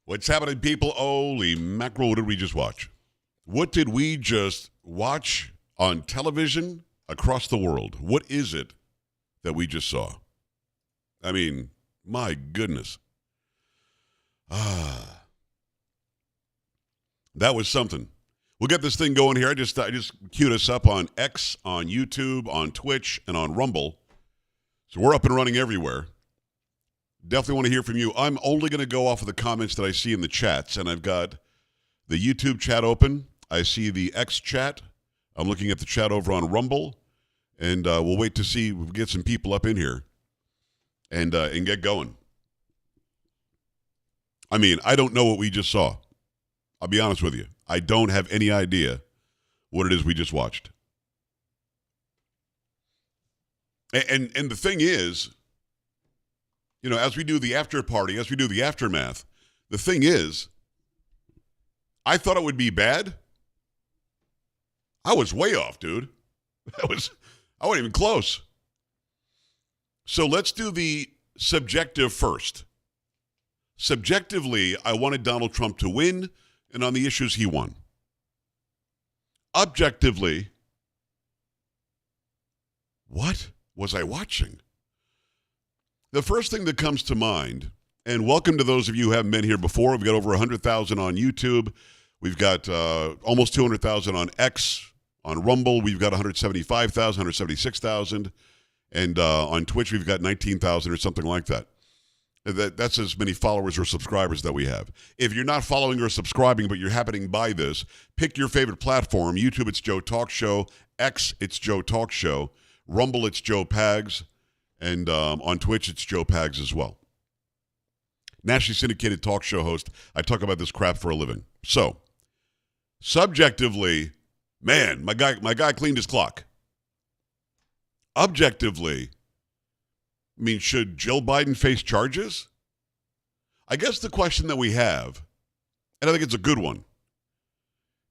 What's happening, people? Holy mackerel, what did we just watch? What did we just watch on television across the world? What is it that we just saw? I mean, my goodness. That was something. We'll get this thing going here. I just queued us up on X, on YouTube, on Twitch, and on Rumble. So we're up and running everywhere. Definitely want to hear from you. I'm only going to go off of the comments that I see in the chats, and I've got the YouTube chat open. I see the X chat. I'm looking at the chat over on Rumble, and we'll wait to see. We'll get some people up in here and get going. I mean, I don't know what we just saw. I'll be honest with you. I don't have any idea what it is we just watched. And the thing is, you know, as we do the after party, as we do the aftermath, the thing is, I thought it would be bad. I was way off, dude. I wasn't even close. So let's do the subjective first. Subjectively, I wanted Donald Trump to win, and on the issues he won. Objectively, what was I watching? The first thing that comes to mind, and welcome to those of you who haven't been here before. We've got over 100,000 on YouTube. We've got almost 200,000 on X. On Rumble, we've got 175,000, 176,000. And on Twitch, we've got 19,000 or something like that. That's as many followers or subscribers that we have. If you're not following or subscribing, but you're happening by this, pick your favorite platform. YouTube, it's Joe Talk Show. X, it's Joe Talk Show. Rumble, it's Joe Pags. And on Twitch, it's Joe Pags as well. Nationally syndicated talk show host. I talk about this crap for a living. So, subjectively, man, my guy cleaned his clock. Objectively, I mean, should Jill Biden face charges? I guess the question that we have, and I think it's a good one,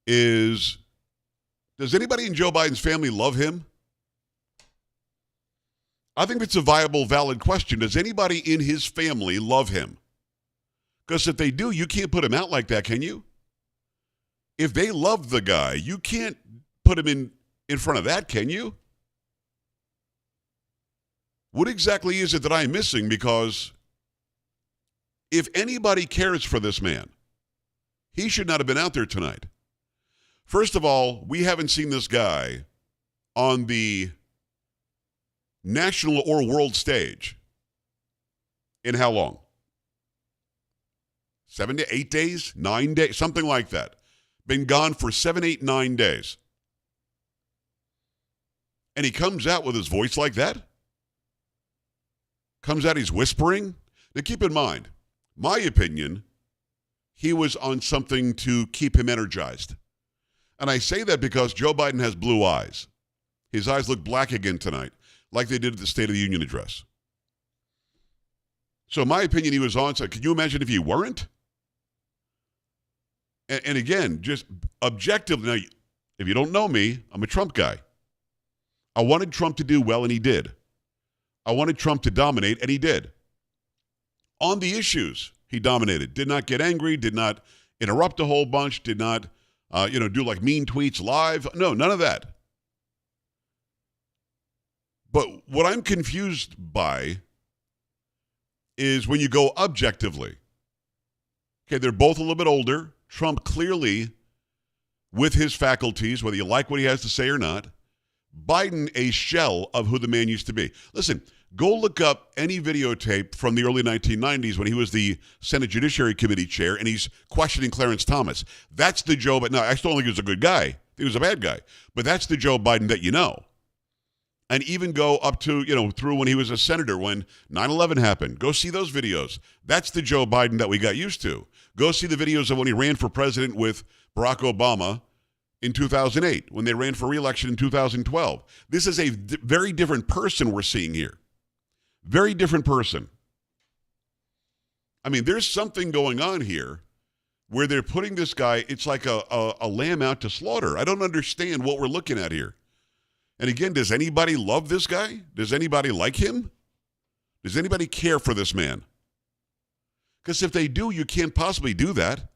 is does anybody in Joe Biden's family love him? I think it's a viable, valid question. Does anybody in his family love him? Because if they do, you can't put him out like that, can you? If they love the guy, you can't put him in front of that, can you? What exactly is it that I'm missing? Because if anybody cares for this man, he should not have been out there tonight. First of all, we haven't seen this guy on the national or world stage in how long? 7 to 8 days? 9 days? Something like that. Been gone for 7, 8, 9 days. And he comes out with his voice like that? Comes out, he's whispering? Now keep in mind, my opinion, he was on something to keep him energized. And I say that because Joe Biden has blue eyes. His eyes look black again tonight, like they did at the State of the Union address. So in my opinion, he was on. So can you imagine if he weren't? And again, just objectively, now, if you don't know me, I'm a Trump guy. I wanted Trump to do well, and he did. I wanted Trump to dominate, and he did. On the issues, he dominated. Did not get angry, did not interrupt a whole bunch, did not do like mean tweets live. No, none of that. But what I'm confused by is when you go objectively. Okay, they're both a little bit older. Trump clearly, with his faculties, whether you like what he has to say or not, Biden a shell of who the man used to be. Listen, go look up any videotape from the early 1990s when he was the Senate Judiciary Committee chair and he's questioning Clarence Thomas. That's the Joe, but no, I still don't think he was a good guy. He was a bad guy. But that's the Joe Biden that you know. And even go up to, through when he was a senator, when 9/11 happened. Go see those videos. That's the Joe Biden that we got used to. Go see the videos of when he ran for president with Barack Obama in 2008, when they ran for re-election in 2012. This is a very different person we're seeing here. Very different person. I mean, there's something going on here where they're putting this guy, it's like a lamb out to slaughter. I don't understand what we're looking at here. And again, does anybody love this guy? Does anybody like him? Does anybody care for this man? Because if they do, you can't possibly do that.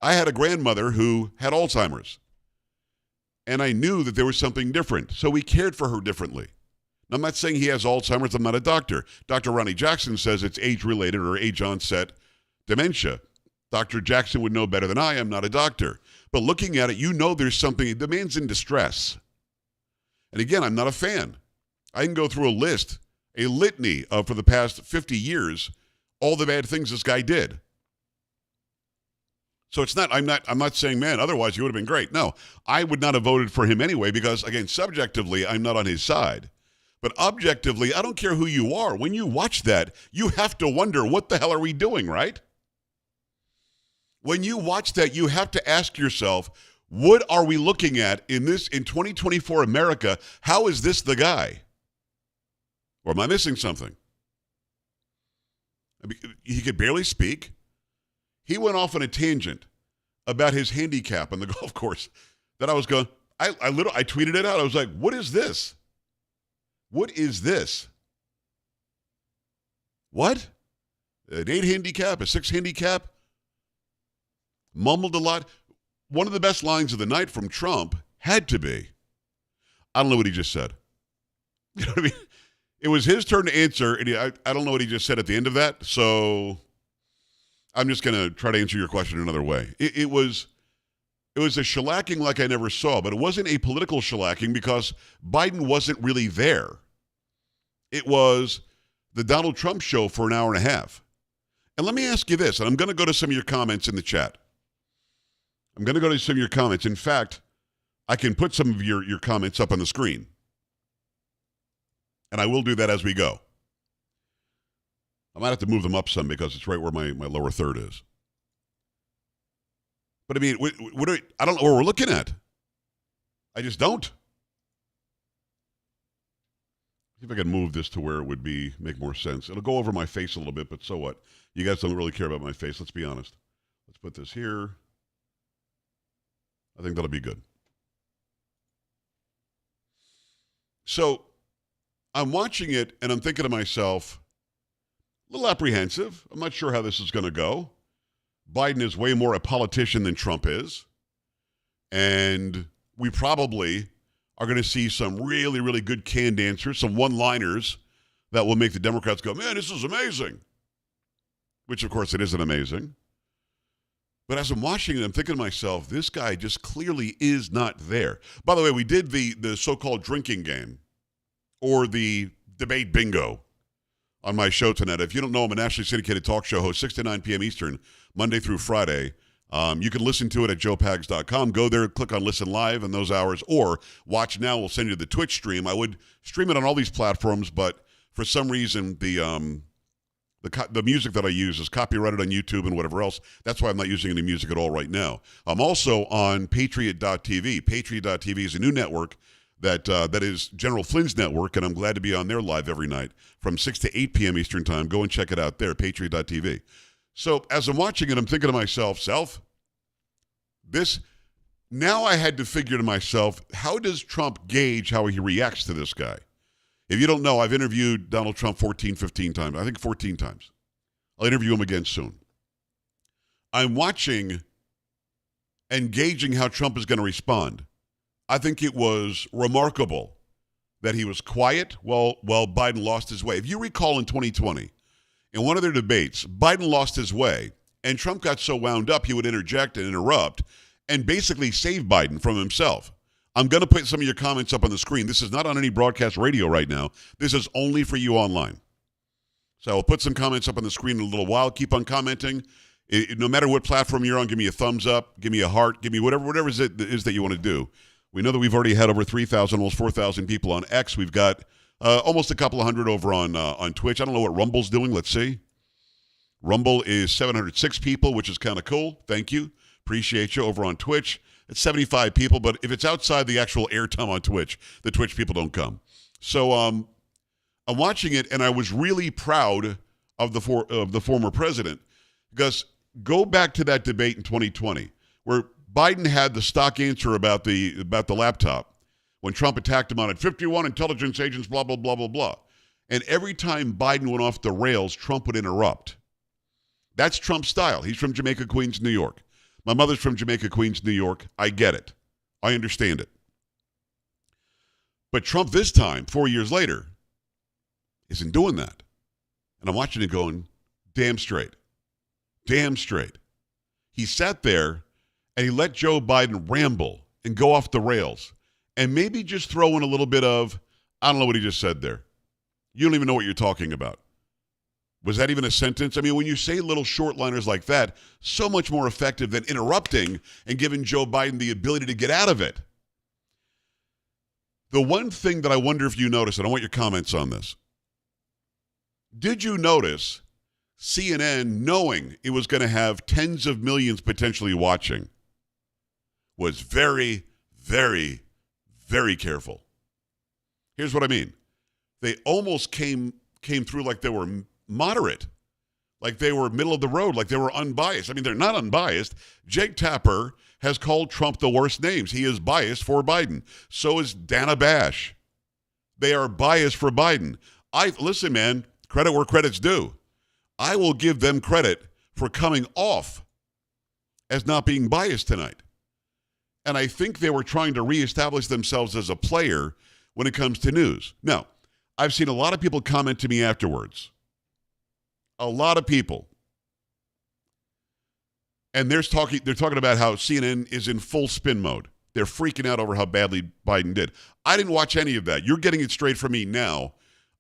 I had a grandmother who had Alzheimer's, and I knew that there was something different, so we cared for her differently. Now, I'm not saying he has Alzheimer's. I'm not a doctor. Dr. Ronnie Jackson says it's age-related or age-onset dementia. Dr. Jackson would know better than I am, not a doctor. But looking at it, you know there's something. The man's in distress. And again, I'm not a fan. I can go through a litany of, for the past 50 years, all the bad things this guy did. So it's not, I'm not saying, man, otherwise he would have been great. No, I would not have voted for him anyway because, again, subjectively, I'm not on his side. But objectively, I don't care who you are. When you watch that, you have to wonder, what the hell are we doing, right? When you watch that, you have to ask yourself, what are we looking at in 2024 America? How is this the guy? Or am I missing something? I mean, he could barely speak. He went off on a tangent about his handicap on the golf course that I was going, I tweeted it out. I was like, what is this? What is this? What? An 8 handicap, a 6 handicap? Mumbled a lot. One of the best lines of the night from Trump had to be, I don't know what he just said. You know what I mean? It was his turn to answer, and I don't know what he just said at the end of that, so I'm just going to try to answer your question another way. It was a shellacking like I never saw, but it wasn't a political shellacking because Biden wasn't really there. It was the Donald Trump show for an hour and a half. And let me ask you this, and I'm going to go to some of your comments in the chat. I'm going to go to some of your comments. In fact, I can put some of your comments up on the screen. And I will do that as we go. I might have to move them up some because it's right where my lower third is. But I mean, I don't know what we're looking at. I just don't. See if I can move this to where it would make more sense. It'll go over my face a little bit, but so what? You guys don't really care about my face, let's be honest. Let's put this here. I think that'll be good. So I'm watching it and I'm thinking to myself, a little apprehensive. I'm not sure how this is going to go. Biden is way more a politician than Trump is. And we probably are going to see some really, really good canned answers, some one-liners that will make the Democrats go, man, this is amazing. Which, of course, it isn't amazing. But as I'm watching it, I'm thinking to myself, this guy just clearly is not there. By the way, we did the so-called drinking game or the debate bingo on my show tonight. If you don't know, I'm a nationally syndicated talk show host, 6 to 9 p.m. Eastern, Monday through Friday. You can listen to it at joepags.com. Go there, click on Listen Live in those hours, or Watch Now. We'll send you the Twitch stream. I would stream it on all these platforms, but for some reason, the music that I use is copyrighted on YouTube and whatever else. That's why I'm not using any music at all right now. I'm also on Patriot.tv. Patriot.tv is a new network that is General Flynn's network, and I'm glad to be on there live every night from 6 to 8 p.m. Eastern Time. Go and check it out there, Patriot.tv. So as I'm watching it, I'm thinking to myself, now I had to figure to myself, how does Trump gauge how he reacts to this guy? If you don't know, I've interviewed Donald Trump 14 times. I think 14 times. I'll interview him again soon. I'm watching and gauging how Trump is going to respond. I think it was remarkable that he was quiet while Biden lost his way. If you recall in 2020, in one of their debates, Biden lost his way, and Trump got so wound up he would interject and interrupt and basically save Biden from himself. I'm going to put some of your comments up on the screen. This is not on any broadcast radio right now. This is only for you online. So I'll put some comments up on the screen in a little while. Keep on commenting. No matter what platform you're on, give me a thumbs up, give me a heart, give me whatever it is that you want to do. We know that we've already had over 3,000, almost 4,000 people on X. We've got almost a couple of hundred over on Twitch. I don't know what Rumble's doing. Let's see. Rumble is 706 people, which is kind of cool. Thank you. Appreciate you. Over on Twitch, it's 75 people, but if it's outside the actual airtime on Twitch, the Twitch people don't come. So I'm watching it, and I was really proud of the former president, because go back to that debate in 2020 where Biden had the stock answer about the laptop when Trump attacked him on it. 51 intelligence agents, blah, blah, blah, blah, blah. And every time Biden went off the rails, Trump would interrupt. That's Trump's style. He's from Jamaica, Queens, New York. My mother's from Jamaica, Queens, New York. I get it. I understand it. But Trump this time, 4 years later, isn't doing that. And I'm watching it going, damn straight. Damn straight. He sat there and he let Joe Biden ramble and go off the rails and maybe just throw in a little bit of, I don't know what he just said there. You don't even know what you're talking about. Was that even a sentence? I mean, when you say little short-liners like that, so much more effective than interrupting and giving Joe Biden the ability to get out of it. The one thing that I wonder if you noticed, and I want your comments on this. Did you notice CNN, knowing it was going to have tens of millions potentially watching, was very, very, very careful? Here's what I mean. They almost came through like they were moderate, like they were middle of the road, like they were unbiased. I mean, they're not unbiased. Jake Tapper has called Trump the worst names. He is biased for Biden. So is Dana Bash. They are biased for Biden. Listen, man, credit where credit's due. I will give them credit for coming off as not being biased tonight. And I think they were trying to reestablish themselves as a player when it comes to news. Now, I've seen a lot of people comment to me afterwards. A lot of people. And they're talking about how CNN is in full spin mode. They're freaking out over how badly Biden did. I didn't watch any of that. You're getting it straight from me now.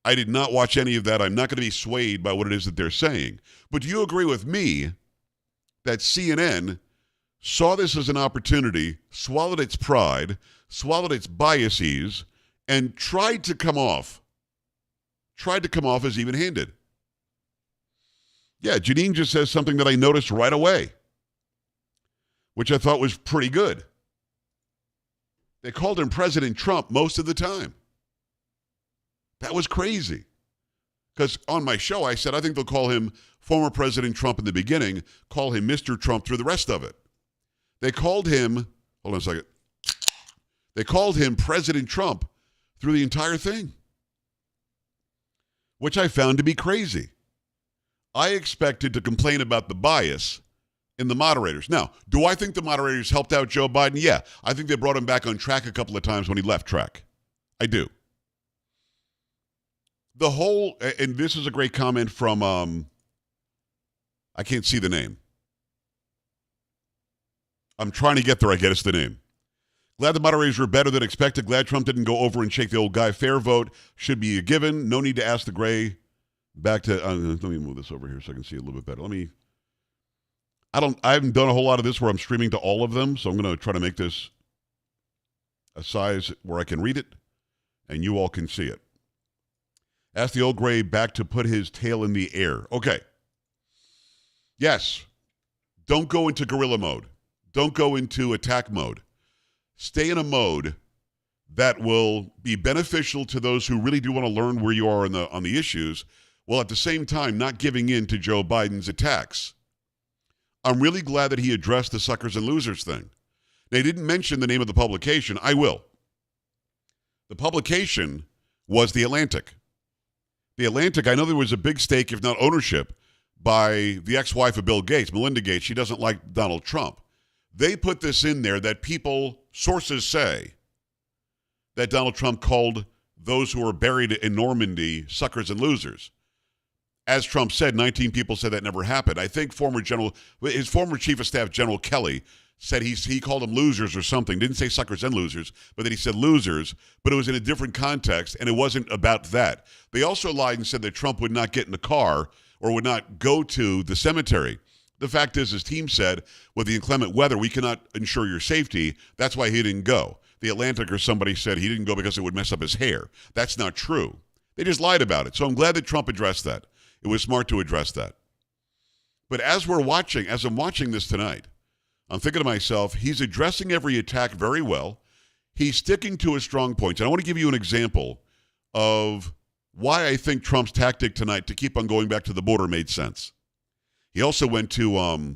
I did not watch any of that. I'm not going to be swayed by what it is that they're saying. But do you agree with me that CNN saw this as an opportunity, swallowed its pride, swallowed its biases, and tried to come off as even-handed? Yeah, Janine just says something that I noticed right away, which I thought was pretty good. They called him President Trump most of the time. That was crazy. Because on my show, I said, I think they'll call him former President Trump in the beginning, call him Mr. Trump through the rest of it. They called him, hold on a second, they called him President Trump through the entire thing, which I found to be crazy. I expected to complain about the bias in the moderators. Now, do I think the moderators helped out Joe Biden? Yeah. I think they brought him back on track a couple of times when he left track. I do. The whole, and this is a great comment from, I can't see the name. I'm trying to get there, I guess, the name. Glad the moderators were better than expected. Glad Trump didn't go over and shake the old guy. Fair vote should be a given. No need to ask the gray. Back to, let me move this over here so I can see it a little bit better. I haven't done a whole lot of this where I'm streaming to all of them, so I'm going to try to make this a size where I can read it and you all can see it. Ask the old gray back to put his tail in the air. Okay. Yes. Don't go into guerrilla mode. Don't go into attack mode. Stay in a mode that will be beneficial to those who really do want to learn where you are on the issues, while at the same time not giving in to Joe Biden's attacks. I'm really glad that he addressed the suckers and losers thing. They didn't mention the name of the publication. I will. The publication was The Atlantic. The Atlantic, I know there was a big stake, if not ownership, by the ex-wife of Bill Gates, Melinda Gates. She doesn't like Donald Trump. They put this in there that sources say, that Donald Trump called those who were buried in Normandy suckers and losers. As Trump said, 19 people said that never happened. I think his former chief of staff, General Kelly, said he called them losers or something. Didn't say suckers and losers, but then he said losers, but it was in a different context, and it wasn't about that. They also lied and said that Trump would not get in the car or would not go to the cemetery. The fact is, his team said, with the inclement weather, we cannot ensure your safety. That's why he didn't go. The Atlantic or somebody said he didn't go because it would mess up his hair. That's not true. They just lied about it. So I'm glad that Trump addressed that. It was smart to address that. But as I'm watching this tonight, I'm thinking to myself, he's addressing every attack very well. He's sticking to his strong points. And I want to give you an example of why I think Trump's tactic tonight to keep on going back to the border made sense. He also went to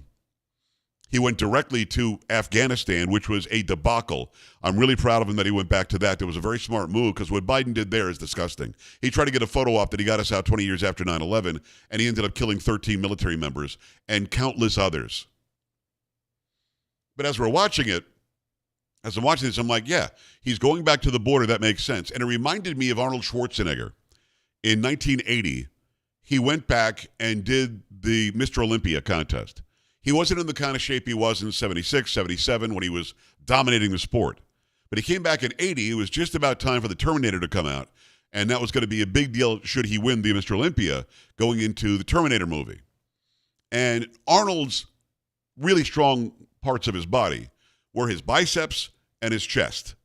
He went directly to Afghanistan, which was a debacle. I'm really proud of him that he went back to that. That was a very smart move because what Biden did there is disgusting. He tried to get a photo op that he got us out 20 years after 9/11, and he ended up killing 13 military members and countless others. But as we're watching it, as I'm watching this, I'm like, yeah, he's going back to the border. That makes sense. And it reminded me of Arnold Schwarzenegger. In 1980, he went back and did the Mr. Olympia contest. He wasn't in the kind of shape he was in 76, 77 when he was dominating the sport. But he came back in 80. It was just about time for the Terminator to come out. And that was going to be a big deal should he win the Mr. Olympia going into the Terminator movie. And Arnold's really strong parts of his body were his biceps and his chest.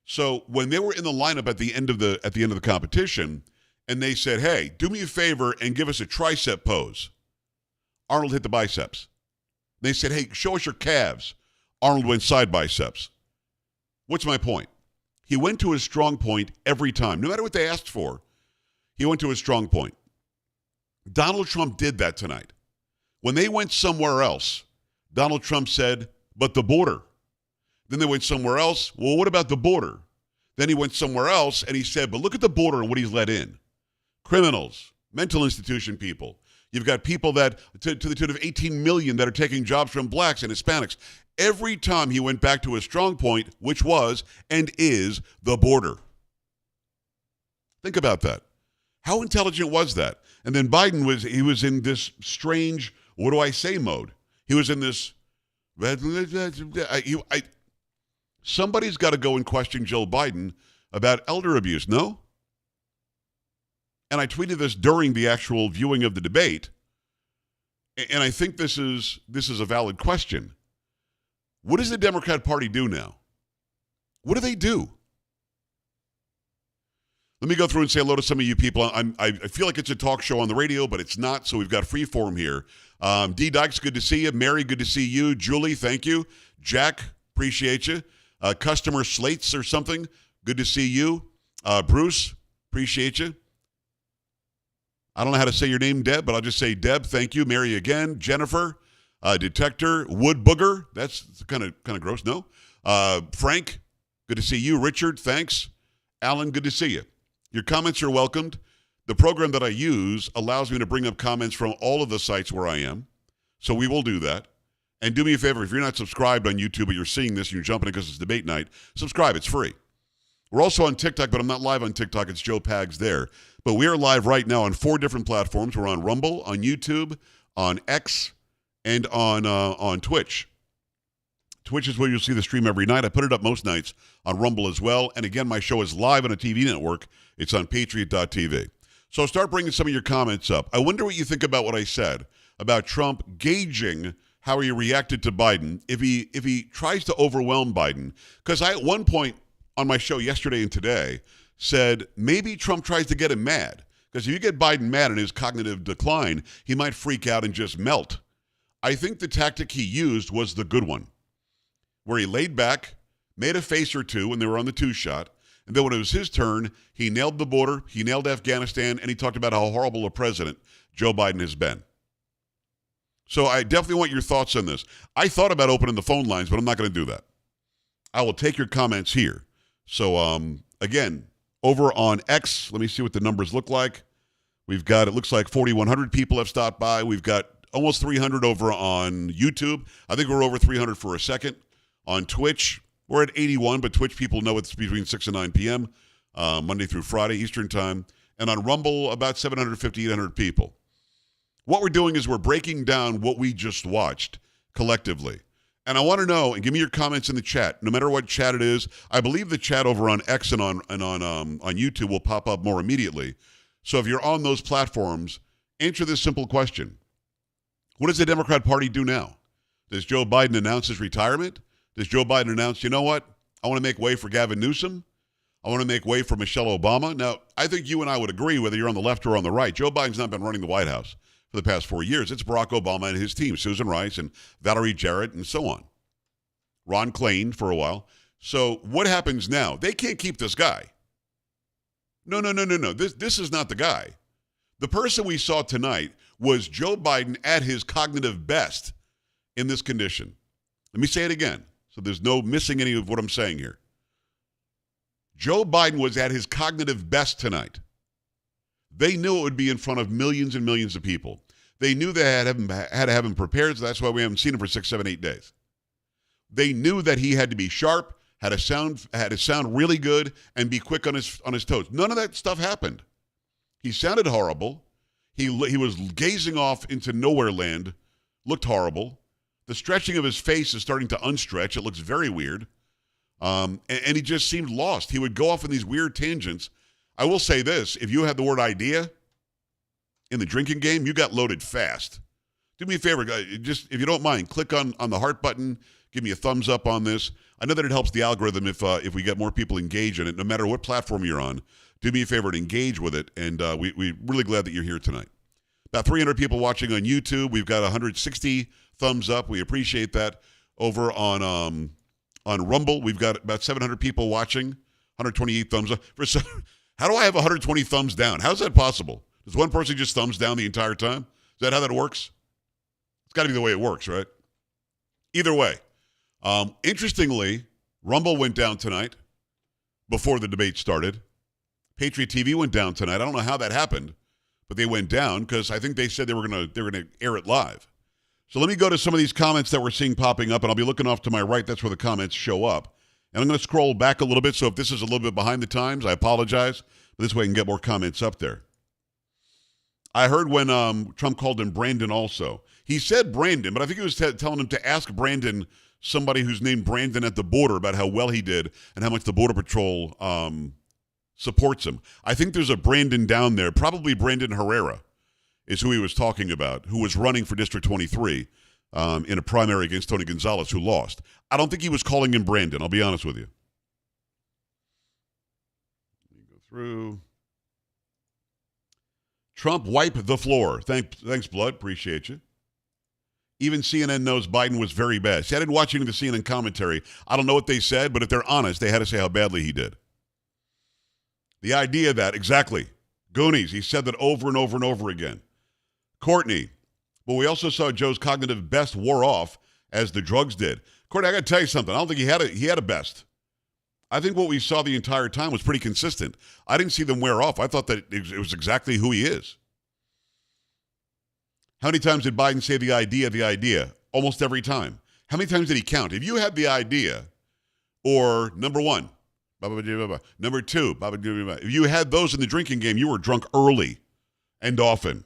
So when they were in the lineup at the end of the competition, and they said, "Hey, do me a favor and give us a tricep pose," Arnold hit the biceps. They said, "Hey, show us your calves." Arnold went side biceps. What's my point? He went to his strong point every time. No matter what they asked for, he went to his strong point. Donald Trump did that tonight. When they went somewhere else, Donald Trump said, "But the border." Then they went somewhere else. "Well, what about the border?" Then he went somewhere else and he said, "But look at the border and what he's let in. Criminals, mental institution people. You've got people that, to the tune of 18 million that are taking jobs from blacks and Hispanics." Every time he went back to his strong point, which was and is the border. Think about that. How intelligent was that? And then Biden was in this strange, what do I say mode. He was in this, somebody's got to go and question Joe Biden about elder abuse, no? And I tweeted this during the actual viewing of the debate, and I think this is a valid question. What does the Democrat Party do now? What do they do? Let me go through and say hello to some of you people. I feel like it's a talk show on the radio, but it's not, so we've got free form here. D. Dykes, good to see you. Mary, good to see you. Julie, thank you. Jack, appreciate you. Customer Slates or something, good to see you. Bruce, appreciate you. I don't know how to say your name, Deb, but I'll just say Deb, thank you. Mary again. Jennifer, Detector, Wood Booger, that's kind of gross, no? Frank, good to see you. Richard, thanks. Alan, good to see you. Your comments are welcomed. The program that I use allows me to bring up comments from all of the sites where I am, so we will do that. And do me a favor, if you're not subscribed on YouTube but you're seeing this and you're jumping in because it's debate night, subscribe. It's free. We're also on TikTok, but I'm not live on TikTok. It's Joe Pags there. But we are live right now on 4 different platforms. We're on Rumble, on YouTube, on X, and on Twitch. Twitch is where you'll see the stream every night. I put it up most nights on Rumble as well. And again, my show is live on a TV network. It's on Patriot.tv. So start bringing some of your comments up. I wonder what you think about what I said about Trump gauging how he reacted to Biden if he tries to overwhelm Biden. Because I, at one point on my show yesterday and today, said maybe Trump tries to get him mad. Because if you get Biden mad in his cognitive decline, he might freak out and just melt. I think the tactic he used was the good one, where he laid back, made a face or two when they were on the 2-shot, and then when it was his turn, he nailed the border, he nailed Afghanistan, and he talked about how horrible a president Joe Biden has been. So I definitely want your thoughts on this. I thought about opening the phone lines, but I'm not going to do that. I will take your comments here. So, again, over on X, let me see what the numbers look like. We've got, it looks like 4,100 people have stopped by. We've got almost 300 over on YouTube. I think we're over 300 for a second. On Twitch, we're at 81, but Twitch people know it's between 6 and 9 p.m., Monday through Friday, Eastern time. And on Rumble, about 750, 800 people. What we're doing is we're breaking down what we just watched collectively. And I want to know, and give me your comments in the chat, no matter what chat it is. I believe the chat over on X and on YouTube will pop up more immediately. So if you're on those platforms, answer this simple question. What does the Democrat Party do now? Does Joe Biden announce his retirement? Does Joe Biden announce, you know what? I want to make way for Gavin Newsom. I want to make way for Michelle Obama. Now, I think you and I would agree, whether you're on the left or on the right, Joe Biden's not been running the White House for the past 4 years. It's Barack Obama and his team, Susan Rice and Valerie Jarrett and so on. Ron Klain for a while. So what happens now? They can't keep this guy. No. This is not the guy. The person we saw tonight was Joe Biden at his cognitive best in this condition. Let me say it again, so there's no missing any of what I'm saying here. Joe Biden was at his cognitive best tonight. They knew it would be in front of millions and millions of people. They knew they had to have him prepared, so that's why we haven't seen him for 6, 7, 8 days. They knew that he had to be sharp, had to sound really good, and be quick on his toes. None of that stuff happened. He sounded horrible. He was gazing off into nowhere land, looked horrible. The stretching of his face is starting to unstretch. It looks very weird. And he just seemed lost. He would go off in these weird tangents. I will say this, if you had the word idea in the drinking game, you got loaded fast. Do me a favor, guys, just if you don't mind, click on the heart button, give me a thumbs up on this. I know that it helps the algorithm if we get more people engaged in it, no matter what platform you're on. Do me a favor and engage with it, and we're really glad that you're here tonight. About 300 people watching on YouTube. We've got 160 thumbs up. We appreciate that. Over on Rumble, we've got about 700 people watching, 128 thumbs up. How do I have 120 thumbs down? How's that possible? Does one person just thumbs down the entire time? Is that how that works? It's got to be the way it works, right? Either way. Interestingly, Rumble went down tonight before the debate started. Patriot TV went down tonight. I don't know how that happened, but they went down because I think they said they were going to air it live. So let me go to some of these comments that we're seeing popping up, and I'll be looking off to my right. That's where the comments show up. And I'm going to scroll back a little bit, so if this is a little bit behind the times, I apologize. But this way I can get more comments up there. I heard when Trump called him Brandon also. He said Brandon, but I think he was telling him to ask Brandon, somebody who's named Brandon at the border, about how well he did and how much the Border Patrol supports him. I think there's a Brandon down there, probably Brandon Herrera is who he was talking about, who was running for District 23 in a primary against Tony Gonzalez, who lost. I don't think he was calling him Brandon, I'll be honest with you. Let me go through. Trump wipe the floor. Thanks, Blood. Appreciate you. Even CNN knows Biden was very bad. See, I didn't watch any of the CNN commentary. I don't know what they said, but if they're honest, they had to say how badly he did. The idea that, exactly, Goonies, he said that over and over and over again. Courtney, but we also saw Joe's cognitive best wore off as the drugs did. Courtney, I got to tell you something. I don't think he had a best. I think what we saw the entire time was pretty consistent. I didn't see them wear off. I thought that it was exactly who he is. How many times did Biden say the idea? Almost every time. How many times did he count? If you had the idea, or number one, number two, if you had those in the drinking game, you were drunk early and often.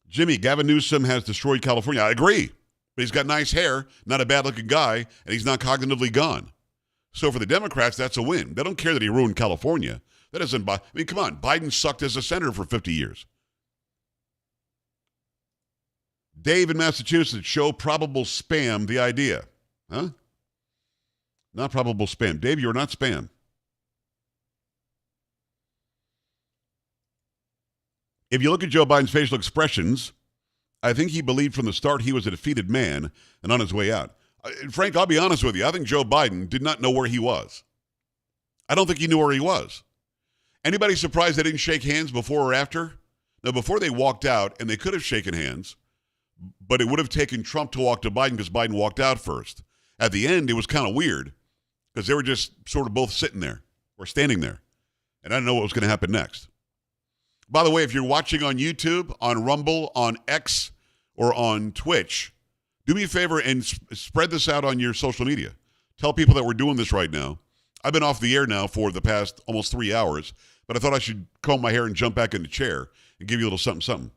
Jimmy, Gavin Newsom has destroyed California. I agree. But he's got nice hair, not a bad-looking guy, and he's not cognitively gone. So for the Democrats, that's a win. They don't care that he ruined California. That doesn't I mean, come on. Biden sucked as a senator for 50 years. Dave in Massachusetts, show probable spam the idea. Huh? Not probable spam. Dave, you're not spam. If you look at Joe Biden's facial expressions, I think he believed from the start he was a defeated man and on his way out. Frank, I'll be honest with you. I think Joe Biden did not know where he was. I don't think he knew where he was. Anybody surprised they didn't shake hands before or after? Now, before they walked out, and they could have shaken hands, but it would have taken Trump to walk to Biden because Biden walked out first. At the end, it was kind of weird because they were just sort of both sitting there or standing there. And I didn't know what was going to happen next. By the way, if you're watching on YouTube, on Rumble, on X, or on Twitch, do me a favor and spread this out on your social media. Tell people that we're doing this right now. I've been off the air now for the past almost 3 hours, but I thought I should comb my hair and jump back in the chair and give you a little something.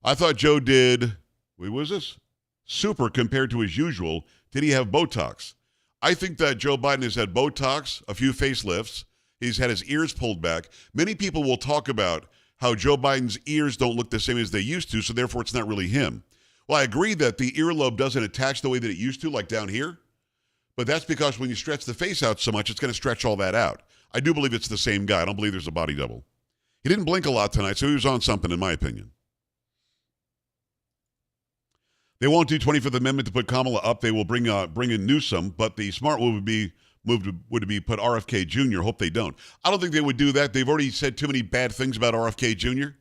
I thought Joe did, what was this? Super compared to his usual. Did he have Botox? I think that Joe Biden has had Botox, a few facelifts. He's had his ears pulled back. Many people will talk about how Joe Biden's ears don't look the same as they used to, so therefore it's not really him. Well, I agree that the earlobe doesn't attach the way that it used to, like down here. But that's because when you stretch the face out so much, it's going to stretch all that out. I do believe it's the same guy. I don't believe there's a body double. He didn't blink a lot tonight, so he was on something, in my opinion. They won't do 25th Amendment to put Kamala up. They will bring in Newsom, but the smart move would be put RFK Jr. Hope they don't. I don't think they would do that. They've already said too many bad things about RFK Jr.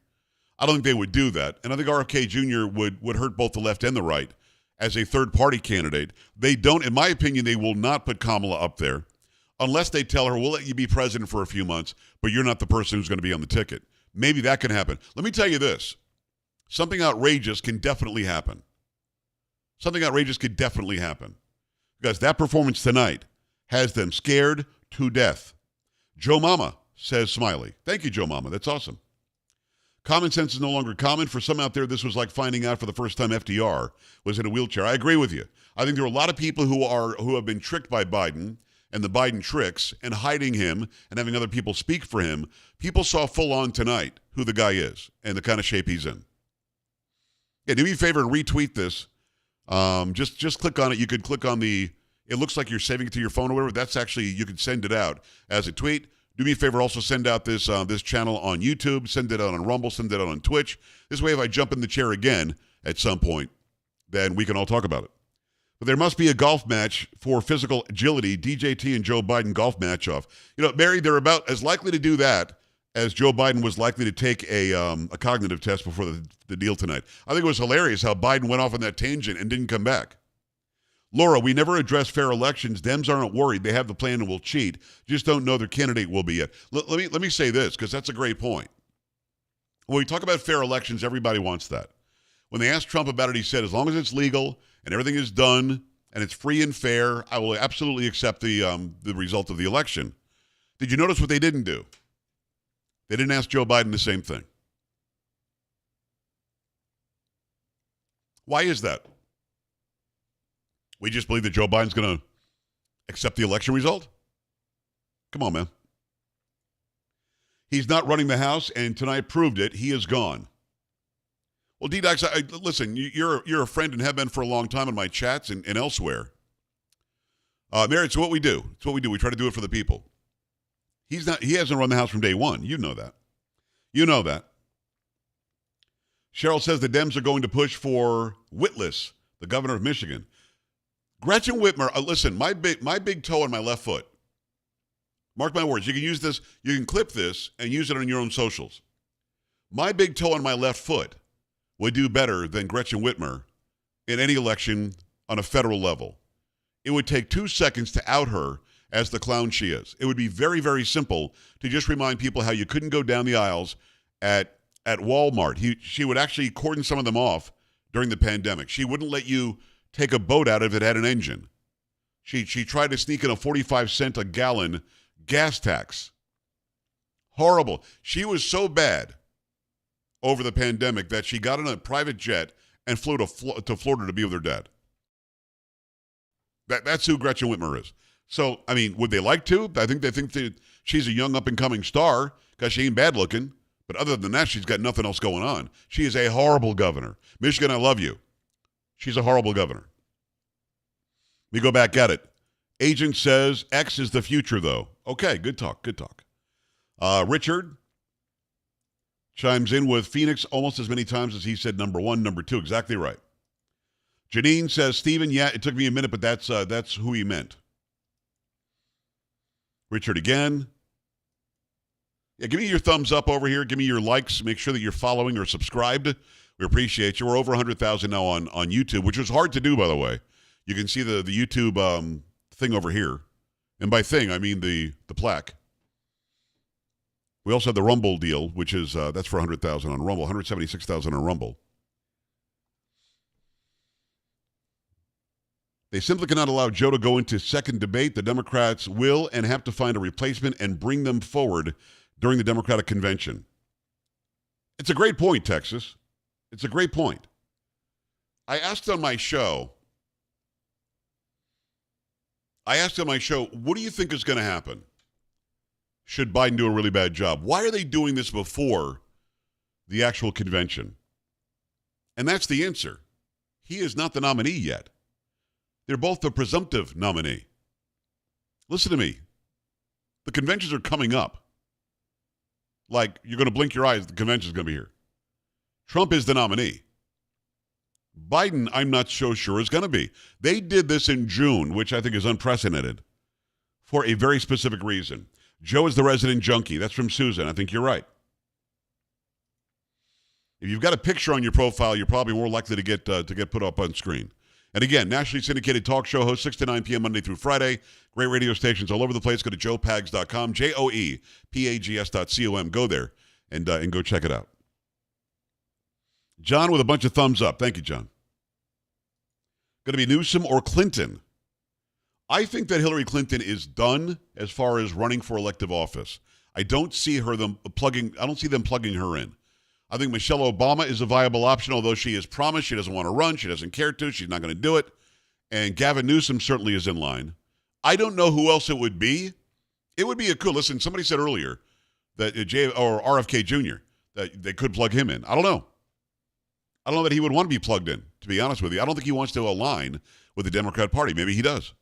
I don't think they would do that. And I think RFK Jr. would hurt both the left and the right as a third-party candidate. They don't, in my opinion, they will not put Kamala up there unless they tell her, we'll let you be president for a few months, but you're not the person who's going to be on the ticket. Maybe that can happen. Let me tell you this. Something outrageous can definitely happen. Something outrageous could definitely happen. Because that performance tonight has them scared to death. Joe Mama, says Smiley. Thank you, Joe Mama. That's awesome. Common sense is no longer common. For some out there, this was like finding out for the first time FDR was in a wheelchair. I agree with you. I think there are a lot of people who have been tricked by Biden and the Biden tricks and hiding him and having other people speak for him. People saw full on tonight who the guy is and the kind of shape he's in. Yeah, do me a favor and retweet this. Just click on it. You could click on it looks like you're saving it to your phone or whatever. That's actually, you can send it out as a tweet. Do me a favor, also send out this channel on YouTube, send it out on Rumble, send it out on Twitch. This way, if I jump in the chair again at some point, then we can all talk about it. But there must be a golf match for physical agility, DJT and Joe Biden golf match-off. You know, Barry, they're about as likely to do that as Joe Biden was likely to take a cognitive test before the deal tonight. I think it was hilarious how Biden went off on that tangent and didn't come back. Laura, we never address fair elections. Dems aren't worried. They have the plan and will cheat. Just don't know their candidate will be yet. Let me say this, because that's a great point. When we talk about fair elections, everybody wants that. When they asked Trump about it, he said, as long as it's legal and everything is done and it's free and fair, I will absolutely accept the result of the election. Did you notice what they didn't do? They didn't ask Joe Biden the same thing. Why is that? We just believe that Joe Biden's going to accept the election result? Come on, man. He's not running the House, and tonight proved it. He is gone. Well, D-Docs, listen, you're a friend and have been for a long time in my chats and elsewhere. Mary, it's what we do. It's what we do. We try to do it for the people. He hasn't run the House from day one. You know that. You know that. Cheryl says the Dems are going to push for Whitlis, the governor of Michigan. Gretchen Whitmer, listen, my big toe on my left foot. Mark my words. You can use this, you can clip this and use it on your own socials. My big toe on my left foot would do better than Gretchen Whitmer in any election on a federal level. It would take 2 seconds to out her as the clown she is. It would be very, very simple to just remind people how you couldn't go down the aisles at Walmart. She would actually cordon some of them off during the pandemic. She wouldn't let you take a boat out if it had an engine. She tried to sneak in a 45-cent a gallon gas tax. Horrible. She was so bad over the pandemic that she got in a private jet and flew to Florida to be with her dad. That's who Gretchen Whitmer is. So, I mean, would they like to? I think they think that she's a young up-and-coming star because she ain't bad-looking. But other than that, she's got nothing else going on. She is a horrible governor. Michigan, I love you. She's a horrible governor. We go back at it. Agent says X is the future, though. Okay, good talk, good talk. Richard chimes in with Phoenix almost as many times as he said number one, number two. Exactly right. Janine says, Stephen, yeah, it took me a minute, but that's who he meant. Richard again. Yeah, give me your thumbs up over here. Give me your likes. Make sure that you're following or subscribed. We appreciate you. We're over 100,000 now on YouTube, which is hard to do, by the way. You can see the YouTube thing over here. And by thing, I mean the plaque. We also have the Rumble deal, which is, that's for 100,000 on Rumble, 176,000 on Rumble. They simply cannot allow Joe to go into second debate. The Democrats will and have to find a replacement and bring them forward during the Democratic convention. It's a great point, Texas. It's a great point. I asked on my show, what do you think is going to happen should Biden do a really bad job? Why are they doing this before the actual convention? And that's the answer. He is not the nominee yet. They're both the presumptive nominee. Listen to me. The conventions are coming up. Like, you're going to blink your eyes, the convention's going to be here. Trump is the nominee. Biden, I'm not so sure, is going to be. They did this in June, which I think is unprecedented, for a very specific reason. Joe is the resident junkie. That's from Susan. I think you're right. If you've got a picture on your profile, you're probably more likely to get put up on screen. And again, nationally syndicated talk show host, 6 to 9 p.m. Monday through Friday. Great radio stations all over the place. Go to joepags.com, joepags.com. Go there and go check it out. John with a bunch of thumbs up. Thank you, John. Going to be Newsom or Clinton? I think that Hillary Clinton is done as far as running for elective office. I don't see them plugging her in. I think Michelle Obama is a viable option, although she has promised she doesn't want to run. She doesn't care to. She's not going to do it. And Gavin Newsom certainly is in line. I don't know who else it would be. It would be a cool, listen, somebody said earlier that RFK Jr., that they could plug him in. I don't know. I don't know that he would want to be plugged in, to be honest with you. I don't think he wants to align with the Democrat Party. Maybe he does.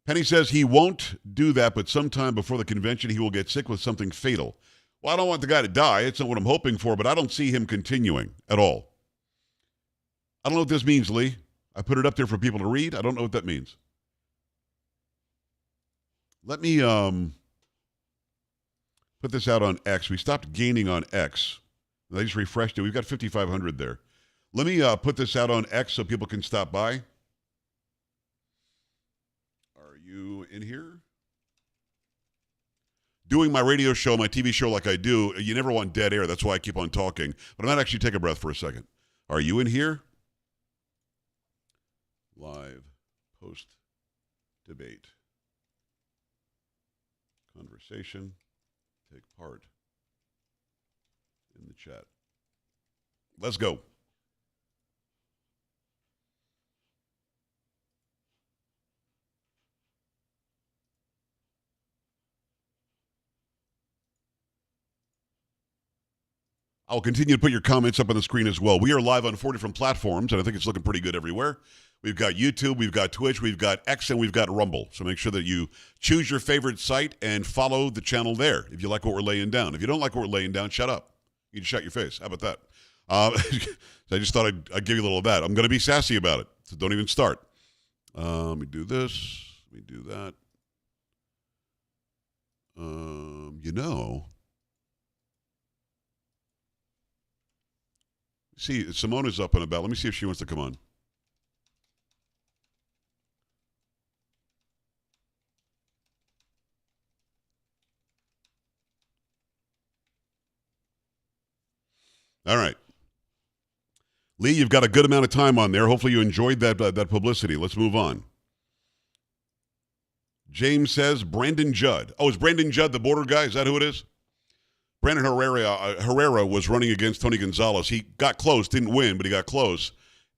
Penny says he won't do that, but sometime before the convention, he will get sick with something fatal. Well, I don't want the guy to die. It's not what I'm hoping for, but I don't see him continuing at all. I don't know what this means, Lee. I put it up there for people to read. I don't know what that means. Let me put this out on X. We stopped gaining on X. I just refreshed it. We've got 5,500 there. Let me put this out on X so people can stop by. Are you in here? Doing my radio show, my TV show like I do, you never want dead air. That's why I keep on talking. But I might actually take a breath for a second. Are you in here? Live post-debate conversation. Take part in the chat. Let's go. I'll continue to put your comments up on the screen as well. We are live on 4 different platforms, and I think it's looking pretty good everywhere. We've got YouTube, we've got Twitch, we've got X, and we've got Rumble. So make sure that you choose your favorite site and follow the channel there if you like what we're laying down. If you don't like what we're laying down, shut up. You can shut your face. How about that? So I just thought I'd give you a little of that. I'm going to be sassy about it, so don't even start. Let me do this. Let me do that. See, Simona's up and about. Let me see if she wants to come on. All right. Lee, you've got a good amount of time on there. Hopefully you enjoyed that publicity. Let's move on. James says Brandon Judd. Oh, is Brandon Judd the border guy? Is that who it is? Brandon Herrera was running against Tony Gonzalez. He got close, didn't win, but he got close.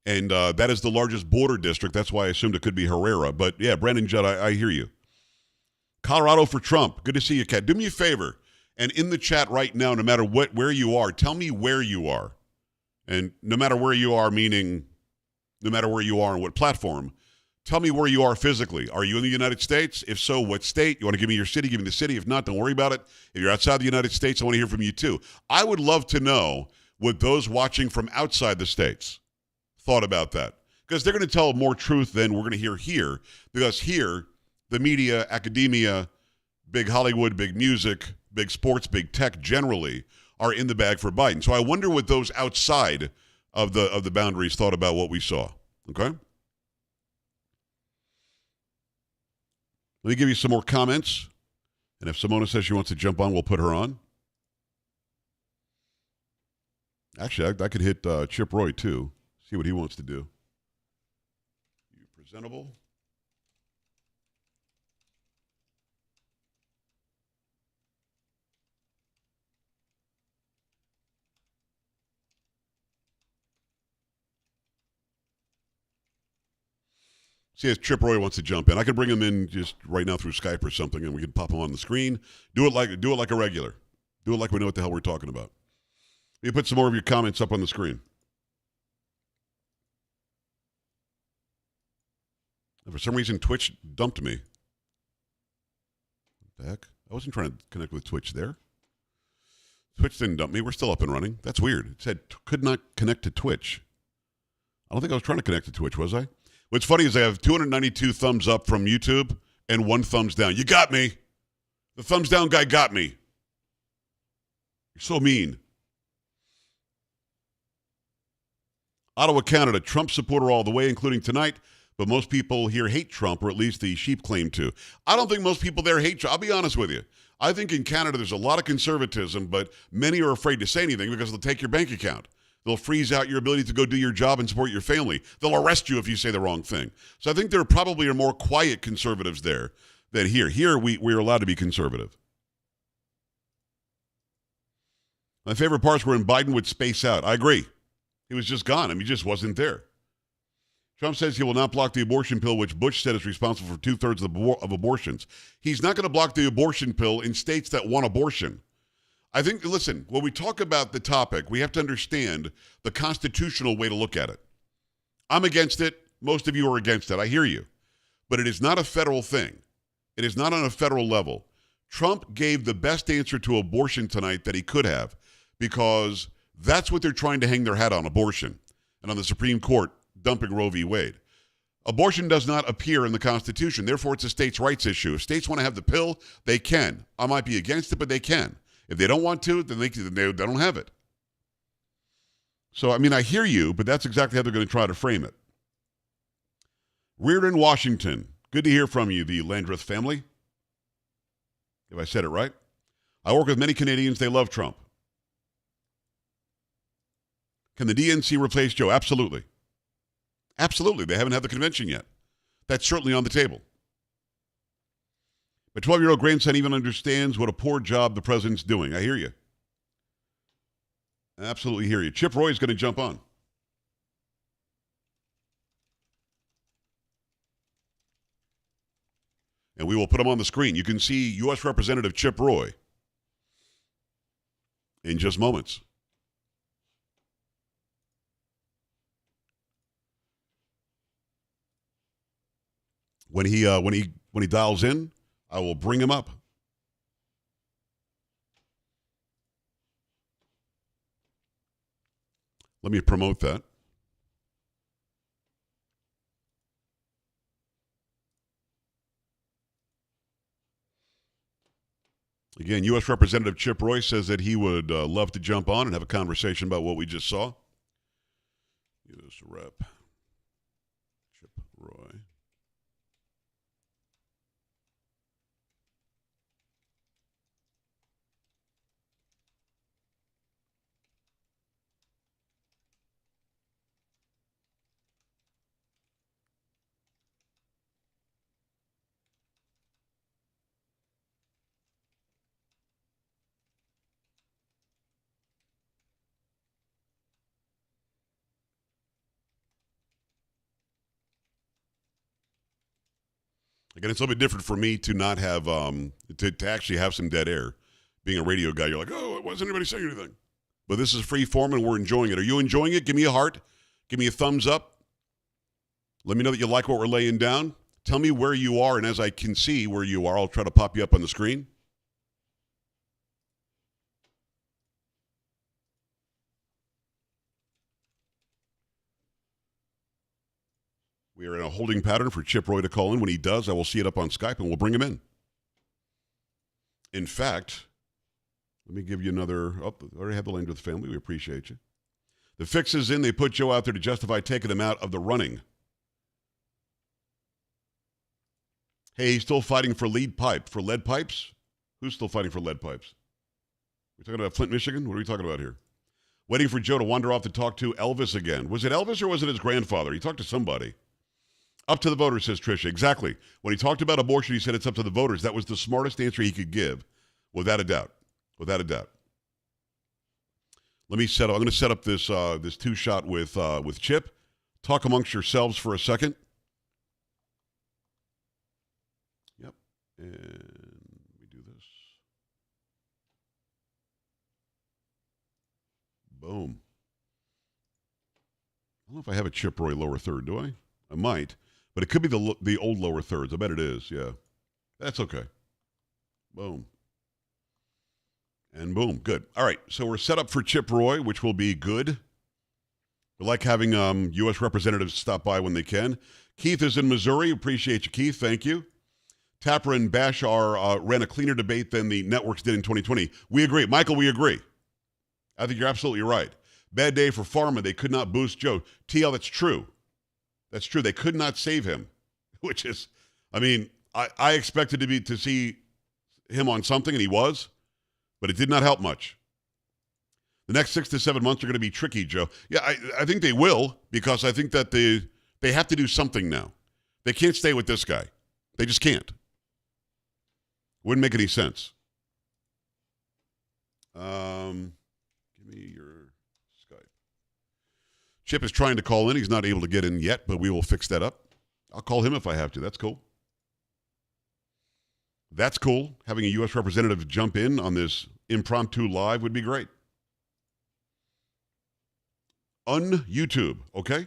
And that is the largest border district. That's why I assumed it could be Herrera. But, yeah, Brandon Judd, I hear you. Colorado for Trump. Good to see you, Kat. Do me a favor. And in the chat right now, no matter where you are, tell me where you are. And no matter where you are, meaning no matter where you are on what platform, tell me where you are physically. Are you in the United States? If so, what state? You want to give me your city? Give me the city. If not, don't worry about it. If you're outside the United States, I want to hear from you too. I would love to know what those watching from outside the states thought about that. Because they're going to tell more truth than we're going to hear here. Because here, the media, academia, big Hollywood, big music, big sports, big tech generally are in the bag for Biden. So I wonder what those outside of the boundaries thought about what we saw. Okay? Let me give you some more comments. And if Simona says she wants to jump on, we'll put her on. Actually, I could hit Chip Roy, too. See what he wants to do. You presentable? See if Chip Roy wants to jump in. I could bring him in just right now through Skype or something, and we could pop him on the screen. Do it like a regular. Do it like we know what the hell we're talking about. You put some more of your comments up on the screen. And for some reason, Twitch dumped me. What the heck? I wasn't trying to connect with Twitch there. Twitch didn't dump me. We're still up and running. That's weird. It said could not connect to Twitch. I don't think I was trying to connect to Twitch, was I? What's funny is I have 292 thumbs up from YouTube and 1 thumbs down. You got me. The thumbs down guy got me. You're so mean. Ottawa, Canada, Trump supporter all the way, including tonight, but most people here hate Trump, or at least the sheep claim to. I don't think most people there hate Trump. I'll be honest with you. I think in Canada there's a lot of conservatism, but many are afraid to say anything because they'll take your bank account. They'll freeze out your ability to go do your job and support your family. They'll arrest you if you say the wrong thing. So I think there probably are more quiet conservatives there than here. Here, we're allowed to be conservative. My favorite parts were when Biden would space out. I agree. He was just gone. I mean, he just wasn't there. Trump says he will not block the abortion pill, which Bush said is responsible for 2/3 of abortions. He's not going to block the abortion pill in states that want abortion. I think, listen, when we talk about the topic, we have to understand the constitutional way to look at it. I'm against it. Most of you are against it. I hear you. But it is not a federal thing. It is not on a federal level. Trump gave the best answer to abortion tonight that he could have, because that's what they're trying to hang their hat on, abortion. And on the Supreme Court, dumping Roe v. Wade. Abortion does not appear in the Constitution. Therefore, it's a states' rights issue. If states want to have the pill, they can. I might be against it, but they can. If they don't want to, then they don't have it. So, I mean, I hear you, but that's exactly how they're going to try to frame it. Reardon, Washington. Good to hear from you, the Landreth family. If I said it right. I work with many Canadians. They love Trump. Can the DNC replace Joe? Absolutely. Absolutely. They haven't had the convention yet. That's certainly on the table. My 12-year-old grandson even understands what a poor job the president's doing. I hear you. I absolutely hear you. Chip Roy is going to jump on. And we will put him on the screen. You can see U.S. Representative Chip Roy in just moments. When he dials in, I will bring him up. Let me promote that. Again, U.S. Representative Chip Roy says that he would love to jump on and have a conversation about what we just saw. U.S. Rep. Chip Roy. Again, it's a little bit different for me to not have, to actually have some dead air. Being a radio guy, you're like, oh, why isn't anybody saying anything? But this is free form and we're enjoying it. Are you enjoying it? Give me a heart. Give me a thumbs up. Let me know that you like what we're laying down. Tell me where you are, and as I can see where you are, I'll try to pop you up on the screen. We are in a holding pattern for Chip Roy to call in. When he does, I will see it up on Skype, and we'll bring him in. In fact, let me give you another. Oh, I already had the Landreth family. We appreciate you. The fix is in. They put Joe out there to justify taking him out of the running. Hey, he's still fighting for lead pipes? Who's still fighting for lead pipes? We're talking about Flint, Michigan? What are we talking about here? Waiting for Joe to wander off to talk to Elvis again. Was it Elvis or was it his grandfather? He talked to somebody. Up to the voters, says Tricia. Exactly. When he talked about abortion, he said it's up to the voters. That was the smartest answer he could give, without a doubt. Without a doubt. Let me set up. I'm going to set up this this two-shot with Chip. Talk amongst yourselves for a second. Yep. And we do this. Boom. I don't know if I have a Chip Roy lower third, do I? I might. But it could be the old lower thirds. I bet it is, yeah. That's okay. Boom. And boom, good. All right, so we're set up for Chip Roy, which will be good. We like having U.S. representatives stop by when they can. Keith is in Missouri. Appreciate you, Keith. Thank you. Tapper and Bashar ran a cleaner debate than the networks did in 2020. We agree. Michael, we agree. I think you're absolutely right. Bad day for Pharma. They could not boost Joe. TL, that's true. That's true. They could not save him, which is, I mean, I expected to see him on something, and he was, but it did not help much. The next 6 to 7 months are going to be tricky, Joe. Yeah, I think they will, because I think that they have to do something now. They can't stay with this guy. They just can't. Wouldn't make any sense. Give me your Skype. Chip is trying to call in. He's not able to get in yet, but we will fix that up. I'll call him if I have to. That's cool. That's cool. Having a U.S. representative jump in on this impromptu live would be great. Un-YouTube, okay?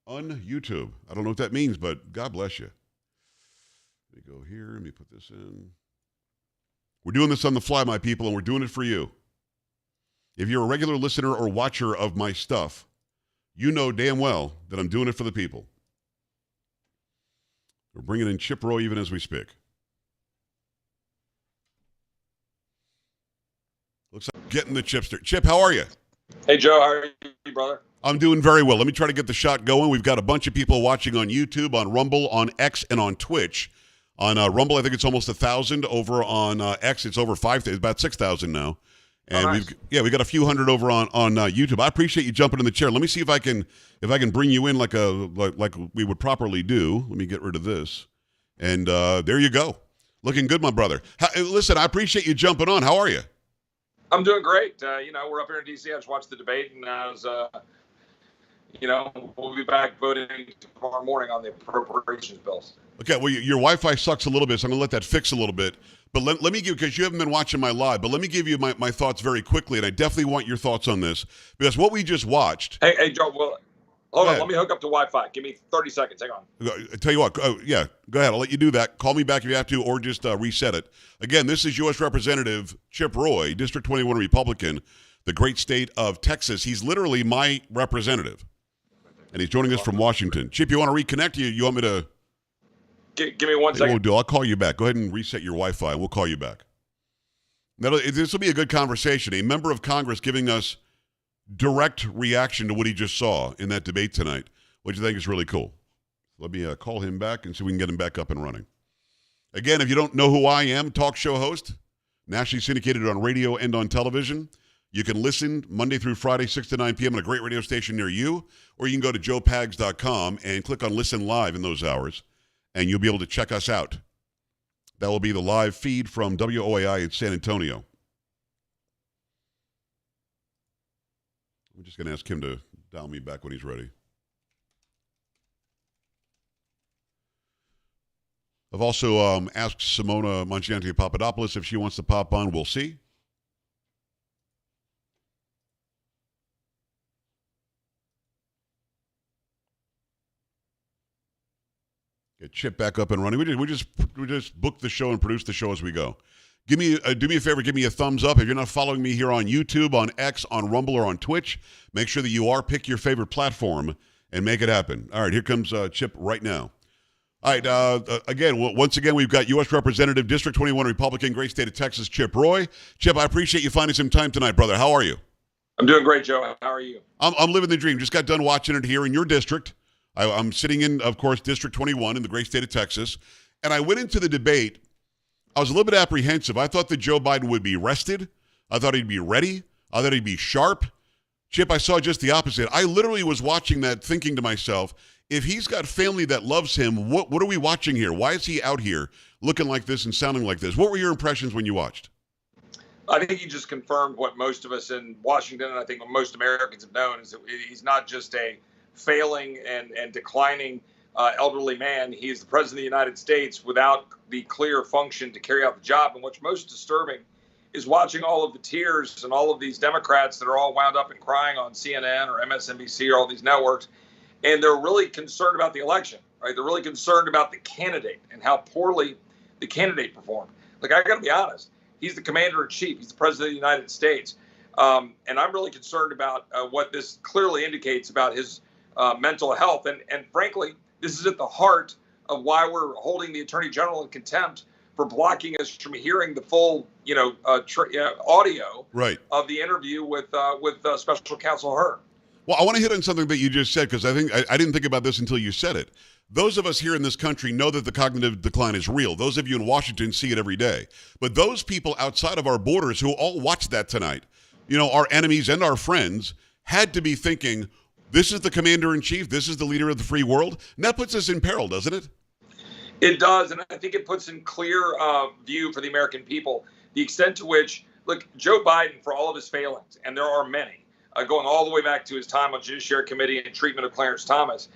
Un-YouTube. I don't know what that means, but God bless you. Let me go here. Let me put this in. We're doing this on the fly, my people, and we're doing it for you. If you're a regular listener or watcher of my stuff, you know damn well that I'm doing it for the people. We're bringing in Chip Roy even as we speak. Looks like getting the chipster. Chip, how are you? Hey, Joe. How are you, brother? I'm doing very well. Let me try to get the shot going. We've got a bunch of people watching on YouTube, on Rumble, on X, and on Twitch. On Rumble, I think it's almost 1,000. Over on X, it's over 5,000, about 6,000 now. And nice. we got a few hundred over on YouTube. I appreciate you jumping in the chair. Let me see if I can bring you in like we would properly do. Let me get rid of this, and there you go, looking good, my brother. Listen, I appreciate you jumping on. How are you? I'm doing great. We're up here in D.C. I just watched the debate, and I was, we'll be back voting tomorrow morning on the appropriations bills. Okay, well, your Wi-Fi sucks a little bit, so I'm going to let that fix a little bit. But let me give, because you haven't been watching my live, but let me give you my thoughts very quickly, and I definitely want your thoughts on this, because what we just watched... Hey, Joe, well, hold on. Let me hook up to Wi-Fi. Give me 30 seconds. Hang on. I tell you what. Go ahead. I'll let you do that. Call me back if you have to, or just reset it. Again, this is U.S. Representative Chip Roy, District 21 Republican, the great state of Texas. He's literally my representative, and he's joining us from Washington. Chip, you want to reconnect? You want me to... Give me 1 second. I'll call you back. Go ahead and reset your Wi-Fi. We'll call you back. Now, this will be a good conversation. A member of Congress giving us direct reaction to what he just saw in that debate tonight, which I think is really cool. Let me call him back and see if we can get him back up and running. Again, if you don't know who I am, talk show host, nationally syndicated on radio and on television. You can listen Monday through Friday, 6 to 9 p.m. on a great radio station near you, or you can go to joepags.com and click on Listen Live in those hours, and you'll be able to check us out. That will be the live feed from WOAI in San Antonio. I'm just going to ask him to dial me back when he's ready. I've also asked Simona Mangiante Papadopoulos if she wants to pop on. We'll see. Get Chip back up and running. We just book the show and produce the show as we go. Do me a favor, give me a thumbs up. If you're not following me here on YouTube, on X, on Rumble, or on Twitch, make sure that you are. Pick your favorite platform and make it happen. All right, here comes Chip right now. All right, once again, we've got U.S. Representative, District 21 Republican, great state of Texas, Chip Roy. Chip, I appreciate you finding some time tonight, brother. How are you? I'm doing great, Joe. How are you? I'm living the dream. Just got done watching it here in your district. I'm sitting in, of course, District 21 in the great state of Texas. And I went into the debate. I was a little bit apprehensive. I thought that Joe Biden would be rested. I thought he'd be ready. I thought he'd be sharp. Chip, I saw just the opposite. I literally was watching that thinking to myself, if he's got family that loves him, what are we watching here? Why is he out here looking like this and sounding like this? What were your impressions when you watched? I think he just confirmed what most of us in Washington, and I think what most Americans have known, is that he's not just a failing and declining elderly man. He is the president of the United States without the clear function to carry out the job. And what's most disturbing is watching all of the tears and all of these Democrats that are all wound up and crying on CNN or MSNBC or all these networks. And they're really concerned about the election, right? They're really concerned about the candidate and how poorly the candidate performed. Like, I got to be honest. He's the commander in chief. He's the president of the United States. And I'm really concerned about what this clearly indicates about his mental health. And frankly, this is at the heart of why we're holding the attorney general in contempt for blocking us from hearing the full, audio Right. of the interview with Special Counsel Hur. Well, I want to hit on something that you just said because I think I didn't think about this until you said it. Those of us here in this country know that the cognitive decline is real. Those of you in Washington see it every day. But those people outside of our borders who all watched that tonight, our enemies and our friends, had to be thinking, this is the commander-in-chief, this is the leader of the free world. And that puts us in peril, doesn't it? It does, and I think it puts in clear view for the American people the extent to which, look, Joe Biden, for all of his failings, and there are many, going all the way back to his time on Judiciary Committee and treatment of Clarence Thomas,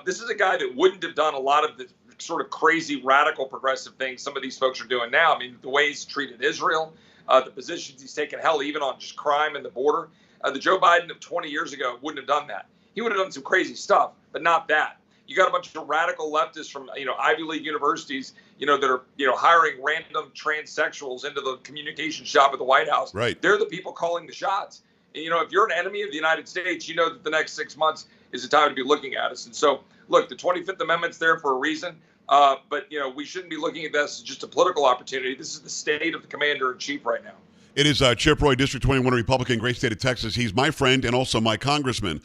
this is a guy that wouldn't have done a lot of the sort of crazy, radical, progressive things some of these folks are doing now. I mean, the way he's treated Israel, the positions he's taken, hell, even on just crime and the border. The Joe Biden of 20 years ago wouldn't have done that. He would have done some crazy stuff, but not that. You got a bunch of radical leftists from, Ivy League universities, that are, hiring random transsexuals into the communication shop at the White House. Right. They're the people calling the shots. And, if you're an enemy of the United States, you know that the next 6 months is the time to be looking at us. And so, look, the 25th Amendment's there for a reason. But, we shouldn't be looking at this as just a political opportunity. This is the state of the commander-in-chief right now. It is Chip Roy, District 21 Republican, great state of Texas. He's my friend and also my congressman.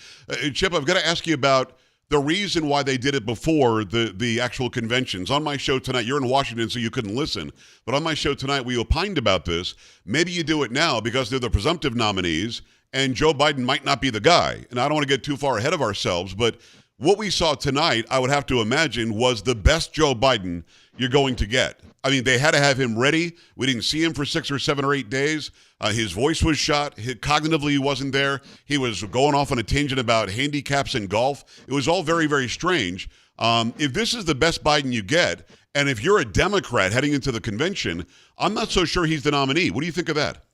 Chip, I've got to ask you about the reason why they did it before the actual conventions. On my show tonight, you're in Washington, so you couldn't listen. But on my show tonight, we opined about this. Maybe you do it now because they're the presumptive nominees, and Joe Biden might not be the guy. And I don't want to get too far ahead of ourselves, but what we saw tonight, I would have to imagine, was the best Joe Biden you're going to get. I mean, they had to have him ready. We didn't see him for 6 or 7 or 8 days. His voice was shot. Cognitively, he wasn't there. He was going off on a tangent about handicaps in golf. It was all very, very strange. If this is the best Biden you get, and if you're a Democrat heading into the convention, I'm not so sure he's the nominee. What do you think of that?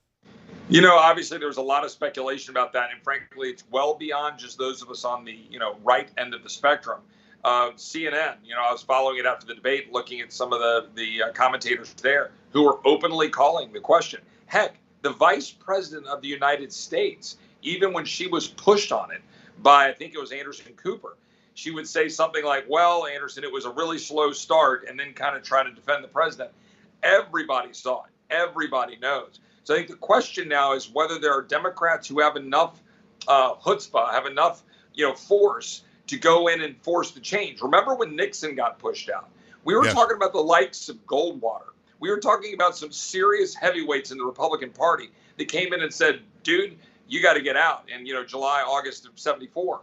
Obviously there was a lot of speculation about that. And frankly, it's well beyond just those of us on the, right end of the spectrum. CNN, I was following it after the debate, looking at some of the commentators there who were openly calling the question. Heck, the vice president of the United States, even when she was pushed on it by, I think it was Anderson Cooper, she would say something like, well, Anderson, it was a really slow start, and then kind of try to defend the president. Everybody saw it. Everybody knows. So I think the question now is whether there are Democrats who have enough chutzpah, have enough, force to go in and force the change. Remember when Nixon got pushed out? We were talking about the likes of Goldwater. We were talking about some serious heavyweights in the Republican Party that came in and said, dude, you got to get out in, July, August of 74.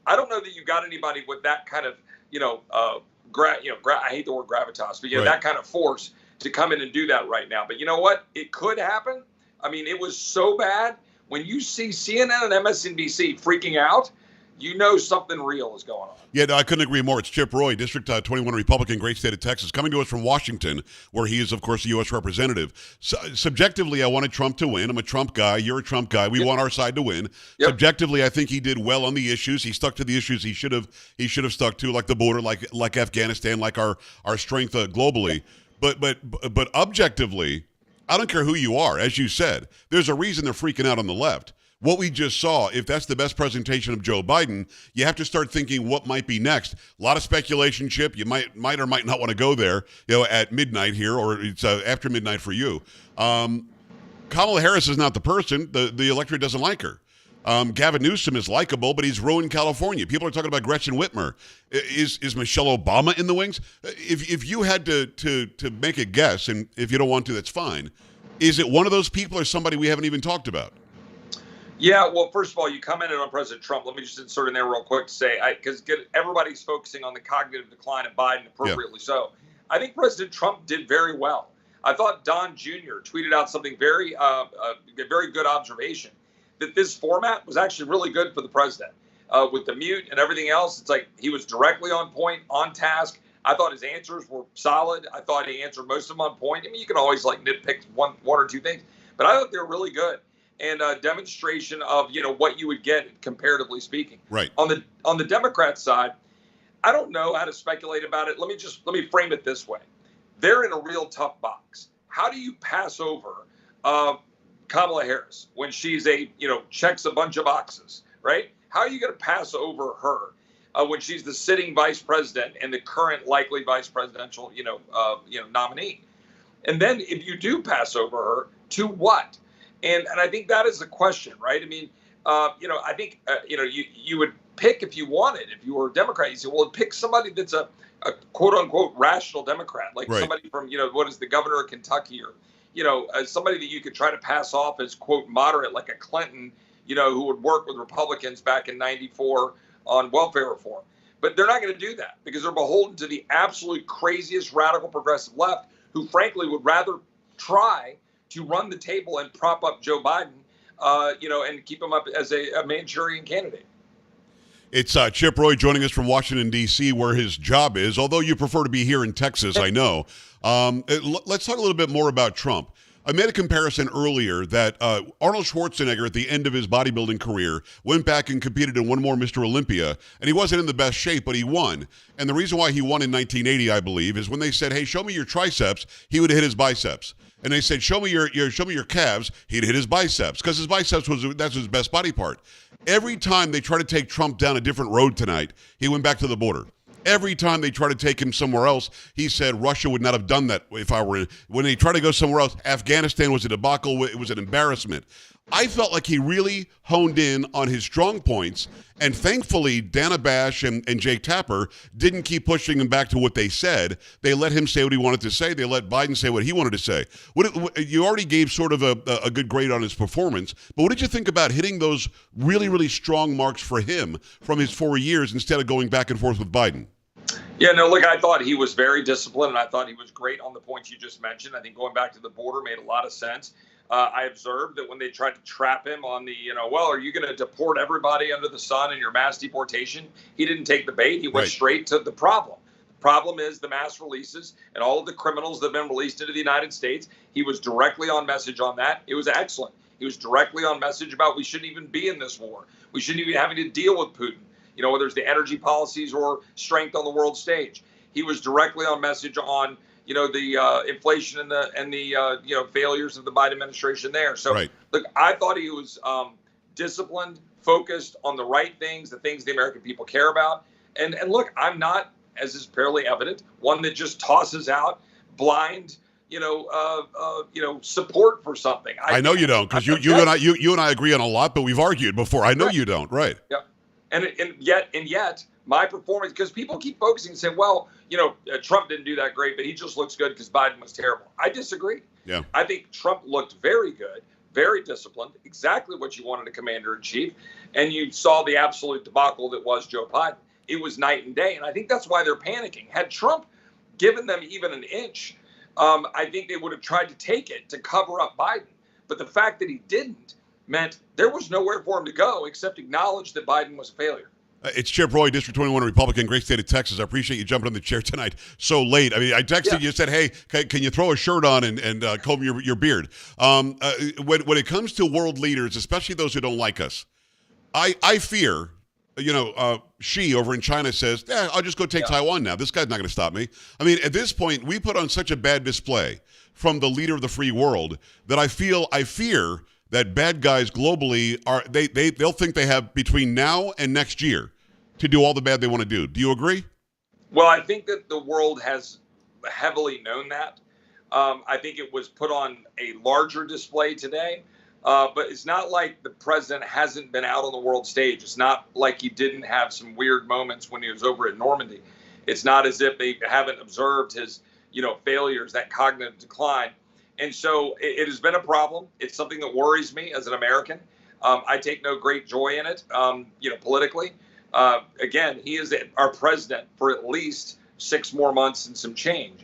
I don't know that you got anybody with that kind of, I hate the word gravitas, but that kind of force to come in and do that right now. But you know what? It could happen. I mean, it was so bad. When you see CNN and MSNBC freaking out, something real is going on. Yeah, no, I couldn't agree more. It's Chip Roy, District 21 Republican, great state of Texas, coming to us from Washington, where he is, of course, a U.S. representative. So, subjectively, I wanted Trump to win. I'm a Trump guy. You're a Trump guy. We want our side to win. Yep. Subjectively, I think he did well on the issues. He stuck to the issues he should have stuck to, like the border, like Afghanistan, like our strength globally. But objectively, I don't care who you are. As you said, there's a reason they're freaking out on the left. What we just saw, if that's the best presentation of Joe Biden, you have to start thinking what might be next. A lot of speculation, Chip. You might or might not want to go there, at midnight here, or it's after midnight for you. Kamala Harris is not the person. The electorate doesn't like her. Gavin Newsom is likable, but he's ruined California. People are talking about Gretchen Whitmer. Is Michelle Obama in the wings? If you had to make a guess, and if you don't want to, that's fine. Is it one of those people or somebody we haven't even talked about? Yeah, well, first of all, you commented on President Trump. Let me just insert in there real quick to say, because everybody's focusing on the cognitive decline of Biden, appropriately so. I think President Trump did very well. I thought Don Jr. tweeted out something very good observation, that this format was actually really good for the president. With the mute and everything else, it's like he was directly on point, on task. I thought his answers were solid. I thought he answered most of them on point. I mean, you can always nitpick one or two things, but I thought they were really good. And a demonstration of what you would get comparatively speaking. Right. On the Democrat side, I don't know how to speculate about it. Let me frame it this way: they're in a real tough box. How do you pass over Kamala Harris when she's checks a bunch of boxes, right? How are you going to pass over her when she's the sitting vice president and the current likely vice presidential nominee? And then if you do pass over her, to what? And I think that is the question, right? I mean, I think, you would pick if you wanted, if you were a Democrat, you say, well, pick somebody that's a quote unquote rational Democrat, like Right. somebody from, what is the governor of Kentucky, or, somebody that you could try to pass off as quote moderate, like a Clinton, who would work with Republicans back in '94 on welfare reform. But they're not going to do that because they're beholden to the absolute craziest radical progressive left, who frankly would rather try to run the table and prop up Joe Biden, and keep him up as a Manchurian candidate. It's Chip Roy joining us from Washington, D.C., where his job is, although you prefer to be here in Texas, I know. Let's talk a little bit more about Trump. I made a comparison earlier that Arnold Schwarzenegger, at the end of his bodybuilding career, went back and competed in one more Mr. Olympia, and he wasn't in the best shape, but he won. And the reason why he won in 1980, I believe, is when they said, hey, show me your triceps, he would hit his biceps. And they said, show me your calves, he'd hit his biceps, because his biceps that's his best body part. Every time they try to take Trump down a different road tonight, he went back to the border. Every time they try to take him somewhere else, he said Russia would not have done that if I were in. When they try to go somewhere else, Afghanistan was a debacle. It was an embarrassment. I felt like he really honed in on his strong points, and thankfully, Dana Bash and Jake Tapper didn't keep pushing him back to what they said. They let him say what he wanted to say. They let Biden say what he wanted to say. You already gave sort of a good grade on his performance, but what did you think about hitting those really, really strong marks for him from his 4 years instead of going back and forth with Biden? Yeah, no, look, I thought he was very disciplined, and I thought he was great on the points you just mentioned. I think going back to the border made a lot of sense. I observed that when they tried to trap him on the, well, are you going to deport everybody under the sun in your mass deportation? He didn't take the bait. He went straight to the problem. The problem is the mass releases and all of the criminals that have been released into the United States. He was directly on message on that. It was excellent. He was directly on message about we shouldn't even be in this war. We shouldn't even be having to deal with Putin, whether it's the energy policies or strength on the world stage. He was directly on message on the inflation and the failures of the Biden administration there. So, Look, I thought he was disciplined, focused on the right things, the things the American people care about. And look, I'm not, as is fairly evident, one that just tosses out blind, support for something. I know you don't, because you and I agree on a lot, but we've argued before. I know you don't, right? Yeah, and yet. My performance, because people keep focusing and saying, well, Trump didn't do that great, but he just looks good because Biden was terrible. I disagree. Yeah. I think Trump looked very good, very disciplined, exactly what you wanted a commander in chief. And you saw the absolute debacle that was Joe Biden. It was night and day. And I think that's why they're panicking. Had Trump given them even an inch, I think they would have tried to take it to cover up Biden. But the fact that he didn't meant there was nowhere for him to go except acknowledge that Biden was a failure. It's Chip Roy, District 21 Republican, great state of Texas. I appreciate you jumping on the chair tonight so late. I mean, I texted you, said, hey, can you throw a shirt on and comb your beard? When it comes to world leaders, especially those who don't like us, I fear, Xi over in China says, I'll just go take Taiwan now. This guy's not going to stop me. I mean, at this point, we put on such a bad display from the leader of the free world that I fear that bad guys globally they'll think they have between now and next year to do all the bad they want to do. Do you agree? Well, I think that the world has heavily known that. I think it was put on a larger display today, but it's not like the president hasn't been out on the world stage. It's not like he didn't have some weird moments when he was over at Normandy. It's not as if they haven't observed his, failures, that cognitive decline. And so it has been a problem. It's something that worries me as an American. I take no great joy in it, politically. Again, he is our president for at least 6 more months and some change.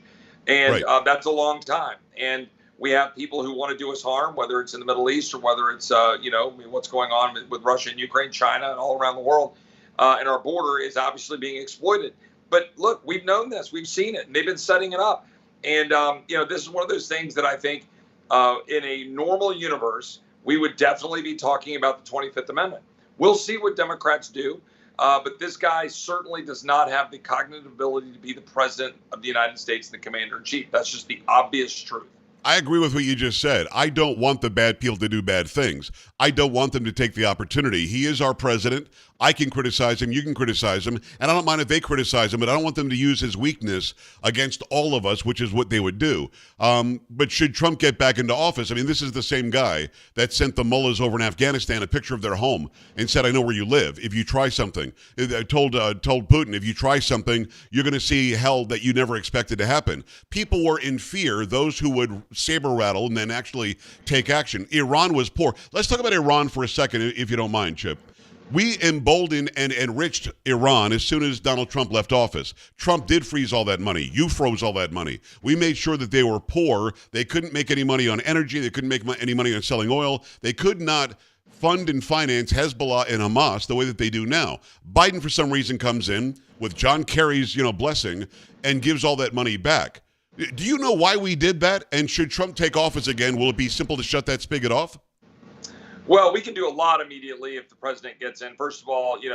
And that's a long time. And we have people who want to do us harm, whether it's in the Middle East or whether it's, what's going on with Russia and Ukraine, China, and all around the world. And our border is obviously being exploited. But look, we've known this. We've seen it. And they've been setting it up. And, this is one of those things that I think in a normal universe, we would definitely be talking about the 25th Amendment. We'll see what Democrats do. But this guy certainly does not have the cognitive ability to be the president of the United States and the commander in chief. That's just the obvious truth. I agree with what you just said. I don't want the bad people to do bad things. I don't want them to take the opportunity. He is our president. I can criticize him, you can criticize him, and I don't mind if they criticize him, but I don't want them to use his weakness against all of us, which is what they would do. But should Trump get back into office, I mean, this is the same guy that sent the mullahs over in Afghanistan a picture of their home and said, I know where you live. If you try something, told Putin, if you try something, you're going to see hell that you never expected to happen. People were in fear, those who would saber rattle and then actually take action. Iran was poor. Let's talk about Iran for a second, if you don't mind, Chip. We emboldened and enriched Iran as soon as Donald Trump left office. Trump did freeze all that money. You froze all that money. We made sure that they were poor. They couldn't make any money on energy. They couldn't make any money on selling oil. They could not fund and finance Hezbollah and Hamas the way that they do now. Biden, for some reason, comes in with John Kerry's, blessing and gives all that money back. Do you know why we did that? And should Trump take office again, will it be simple to shut that spigot off? Well, we can do a lot immediately if the president gets in. First of all, the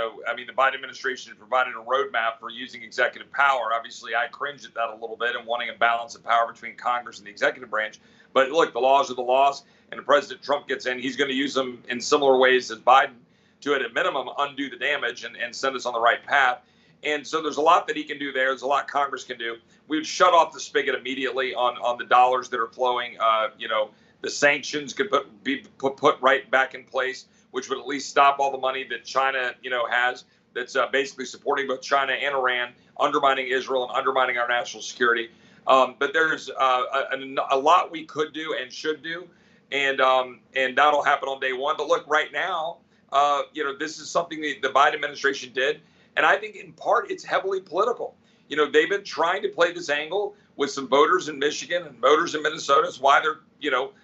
Biden administration has provided a roadmap for using executive power. Obviously, I cringe at that a little bit and wanting a balance of power between Congress and the executive branch. But look, the laws are the laws, and if President Trump gets in, he's going to use them in similar ways as Biden to, at a minimum, undo the damage and send us on the right path. And so there's a lot that he can do there. There's a lot Congress can do. We would shut off the spigot immediately on the dollars that are flowing. The sanctions could be put right back in place, which would at least stop all the money that China, has that's basically supporting both China and Iran, undermining Israel and undermining our national security. But there's a lot we could do and should do, and that'll happen on day one. But look, right now, this is something that the Biden administration did, and I think in part it's heavily political. They've been trying to play this angle with some voters in Michigan and voters in Minnesota. It's why they're,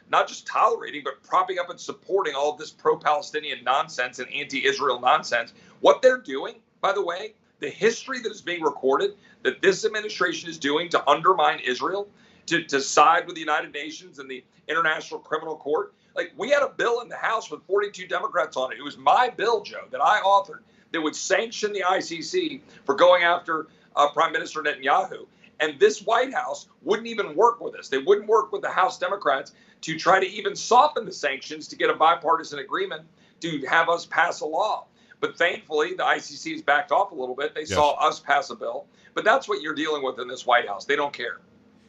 not just tolerating, but propping up and supporting all of this pro-Palestinian nonsense and anti-Israel nonsense. What they're doing, by the way, the history that is being recorded that this administration is doing to undermine Israel, to side with the United Nations and the International Criminal Court. Like, we had a bill in the House with 42 Democrats on it. It was my bill, Joe, that I authored that would sanction the ICC for going after Prime Minister Netanyahu. And this White House wouldn't even work with us. They wouldn't work with the House Democrats to try to even soften the sanctions to get a bipartisan agreement to have us pass a law. But thankfully, the ICC has backed off a little bit. They saw us pass a bill. But that's what you're dealing with in this White House. They don't care.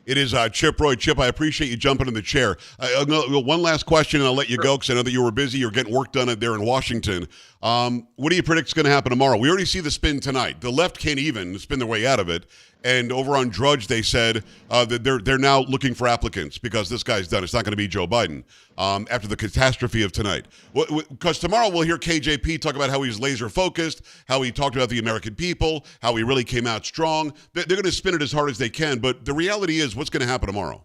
It is Chip Roy. Chip, I appreciate you jumping in the chair. One last question, and I'll let you go because I know that you were busy. You're getting work done there in Washington. What do you predict is going to happen tomorrow? We already see the spin tonight. The left can't even spin their way out of it. And over on Drudge, they said that they're now looking for applicants because this guy's done. It's not going to be Joe Biden after the catastrophe of tonight. Because tomorrow we'll hear KJP talk about how he's laser focused, how he talked about the American people, how he really came out strong. They're going to spin it as hard as they can. But the reality is, what's going to happen tomorrow?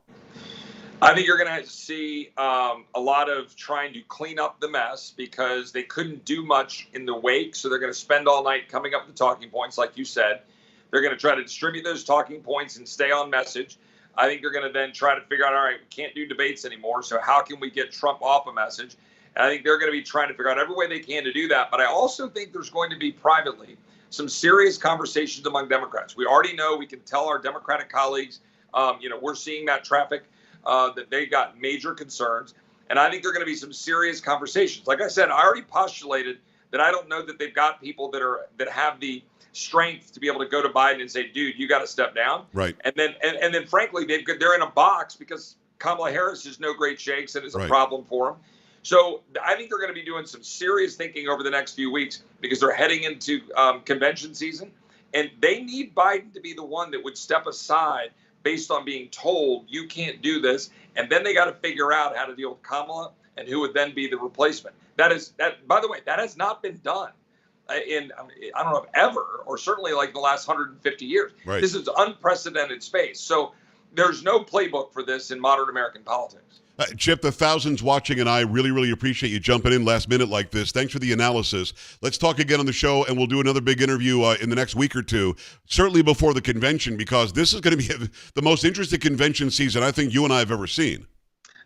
I think you're going to see a lot of trying to clean up the mess because they couldn't do much in the wake. So they're going to spend all night coming up with talking points, like you said. They're going to try to distribute those talking points and stay on message. I think they're going to then try to figure out, all right, we can't do debates anymore. So how can we get Trump off a message? And I think they're going to be trying to figure out every way they can to do that. But I also think there's going to be privately some serious conversations among Democrats. We already know, we can tell our Democratic colleagues, we're seeing that traffic, that they got major concerns. And I think there are going to be some serious conversations. Like I said, I already postulated that I don't know that they've got people that have the strength to be able to go to Biden and say, dude, you got to step down. Right. And then frankly, they're in a box because Kamala Harris is no great shakes and is a problem for them. So I think they're going to be doing some serious thinking over the next few weeks because they're heading into convention season. And they need Biden to be the one that would step aside based on being told you can't do this. And then they got to figure out how to deal with Kamala and who would then be the replacement. By the way, that has not been done in, I don't know if ever, or certainly like the last 150 years. Right. This is unprecedented space. So there's no playbook for this in modern American politics. Chip, the thousands watching and I really, really appreciate you jumping in last minute like this. Thanks for the analysis. Let's talk again on the show, and we'll do another big interview in the next week or two, certainly before the convention, because this is going to be the most interesting convention season I think you and I have ever seen.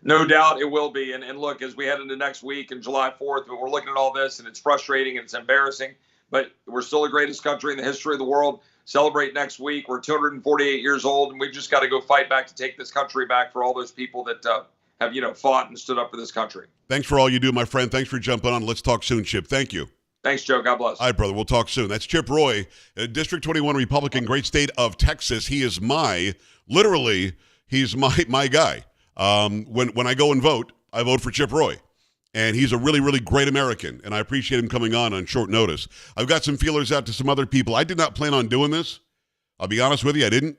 No doubt it will be. And look, as we head into next week and July 4th, we're looking at all this, and it's frustrating and it's embarrassing, but we're still the greatest country in the history of the world. Celebrate next week. We're 248 years old, and we've just got to go fight back to take this country back for all those people that have, fought and stood up for this country. Thanks for all you do, my friend. Thanks for jumping on. Let's talk soon, Chip. Thank you. Thanks, Joe. God bless. All right, brother. We'll talk soon. That's Chip Roy, District 21 Republican, great state of Texas. He is literally, he's my guy. When I go and vote, I vote for Chip Roy. And he's a really, really great American, and I appreciate him coming on short notice. I've got some feelers out to some other people. I did not plan on doing this. I'll be honest with you, I didn't.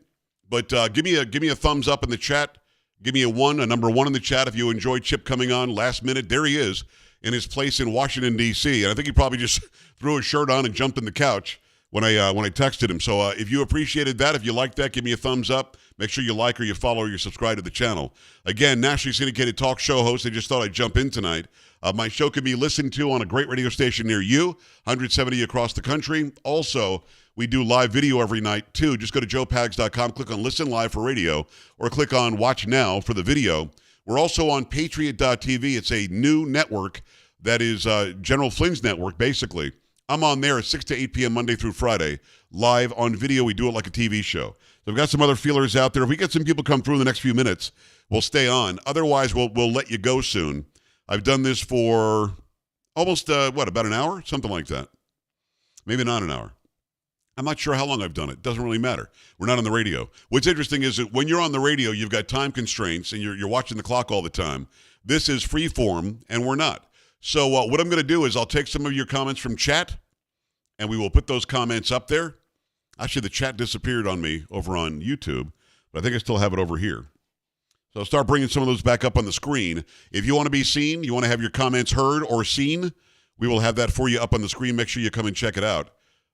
But give me a thumbs up in the chat. Give me a number one in the chat if you enjoyed Chip coming on last minute. There he is in his place in Washington, D.C., and I think he probably just threw his shirt on and jumped in the couch when I texted him. So if you appreciated that, if you liked that, give me a thumbs up. Make sure you like or you follow or you subscribe to the channel. Again, nationally syndicated talk show host. I just thought I'd jump in tonight. My show can be listened to on a great radio station near you, 170 across the country. Also, we do live video every night, too. Just go to joepags.com, click on Listen Live for radio, or click on Watch Now for the video. We're also on Patriot.tv. It's a new network that is General Flynn's network, basically. I'm on there at 6 to 8 p.m. Monday through Friday, live on video. We do it like a TV show. So we've got some other feelers out there. If we get some people come through in the next few minutes, we'll stay on. Otherwise, we'll let you go soon. I've done this for almost, about an hour? Something like that. Maybe not an hour. I'm not sure how long I've done it. Doesn't really matter. We're not on the radio. What's interesting is that when you're on the radio, you've got time constraints and you're watching the clock all the time. This is free form, and we're not. So what I'm going to do is I'll take some of your comments from chat, and we will put those comments up there. Actually, the chat disappeared on me over on YouTube, but I think I still have it over here. So I'll start bringing some of those back up on the screen. If you want to be seen, you want to have your comments heard or seen, we will have that for you up on the screen. Make sure you come and check it out.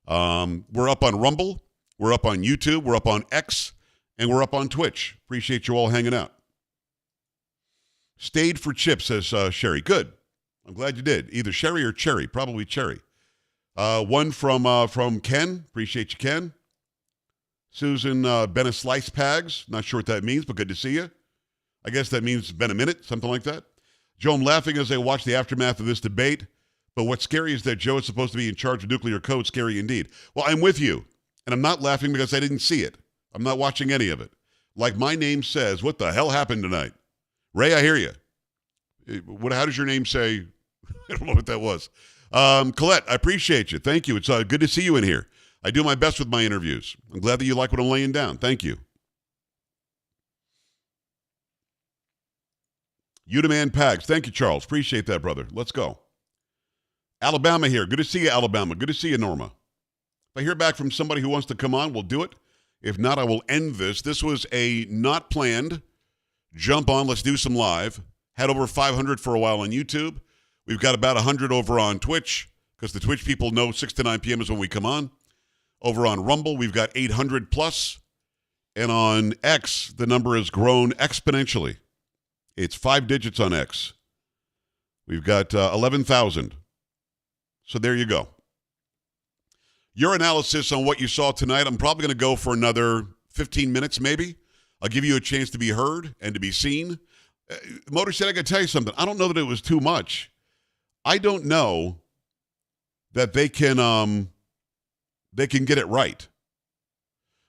We're up on Rumble, we're up on YouTube, we're up on X, and we're up on Twitch. Appreciate you all hanging out. Stayed for Chip, says Sherry. Good. I'm glad you did. Either Sherry or Cherry. Probably Cherry. One from Ken. Appreciate you, Ken. Susan, been a slice pags. Not sure what that means, but good to see you. I guess that means been a minute, something like that. Joe, I'm laughing as I watch the aftermath of this debate. But what's scary is that Joe is supposed to be in charge of nuclear code. Scary indeed. Well, I'm with you. And I'm not laughing because I didn't see it. I'm not watching any of it. Like my name says, what the hell happened tonight? Ray, I hear you. How does your name say? I don't know what that was. Colette, I appreciate you. Thank you. It's good to see you in here. I do my best with my interviews. I'm glad that you like what I'm laying down. Thank you. You demand Pags. Thank you, Charles. Appreciate that, brother. Let's go. Alabama here. Good to see you, Alabama. Good to see you, Norma. If I hear back from somebody who wants to come on, we'll do it. If not, I will end this. This was a not planned jump on. Let's do some live. Had over 500 for a while on YouTube. We've got about 100 over on Twitch because the Twitch people know 6 to 9 p.m. is when we come on. Over on Rumble, we've got 800 plus. And on X, the number has grown exponentially. It's 5 digits on X. We've got 11,000. So there you go. Your analysis on what you saw tonight, I'm probably going to go for another 15 minutes maybe. I'll give you a chance to be heard and to be seen. Motor City, I got to tell you something. I don't know that it was too much. I don't know that they can get it right.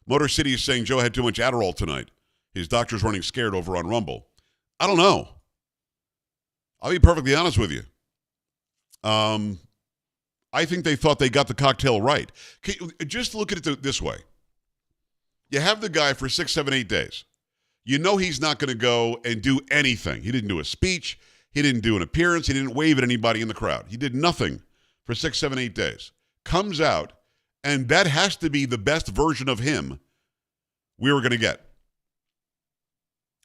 Motor City is saying Joe had too much Adderall tonight. His doctor's running scared over on Rumble. I don't know. I'll be perfectly honest with you. I think they thought they got the cocktail right. Just look at it this way. You have the guy for 6, 7, 8 days. You know he's not going to go and do anything. He didn't do a speech. He didn't do an appearance. He didn't wave at anybody in the crowd. He did nothing for 6, 7, 8 days. Comes out, and that has to be the best version of him we were going to get.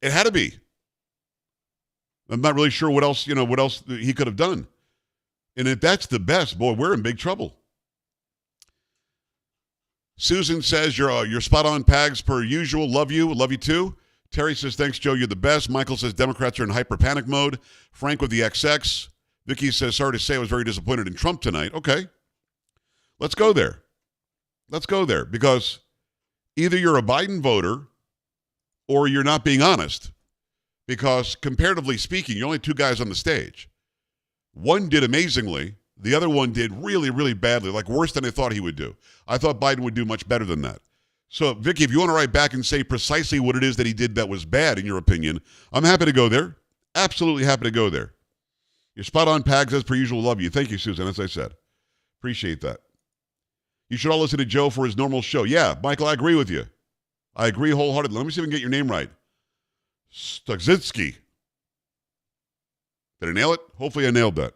It had to be. I'm not really sure what else he could have done. And if that's the best, boy, we're in big trouble. Susan says, you're spot on, Pags, per usual. Love you. Love you too. Terry says, thanks, Joe. You're the best. Michael says, Democrats are in hyper panic mode. Frank with the XX. Vicky says, sorry to say I was very disappointed in Trump tonight. Okay. Let's go there. Let's go there. Because either you're a Biden voter or you're not being honest. Because comparatively speaking, you're only 2 guys on the stage. One did amazingly. The other one did really, really badly, like worse than I thought he would do. I thought Biden would do much better than that. So, Vicky, if you want to write back and say precisely what it is that he did that was bad, in your opinion, I'm happy to go there. Absolutely happy to go there. You're spot on, Pags, as per usual. Love you. Thank you, Susan, as I said. Appreciate that. You should all listen to Joe for his normal show. Yeah, Michael, I agree with you. I agree wholeheartedly. Let me see if I can get your name right. Stugzitsky. Did I nail it? Hopefully I nailed that.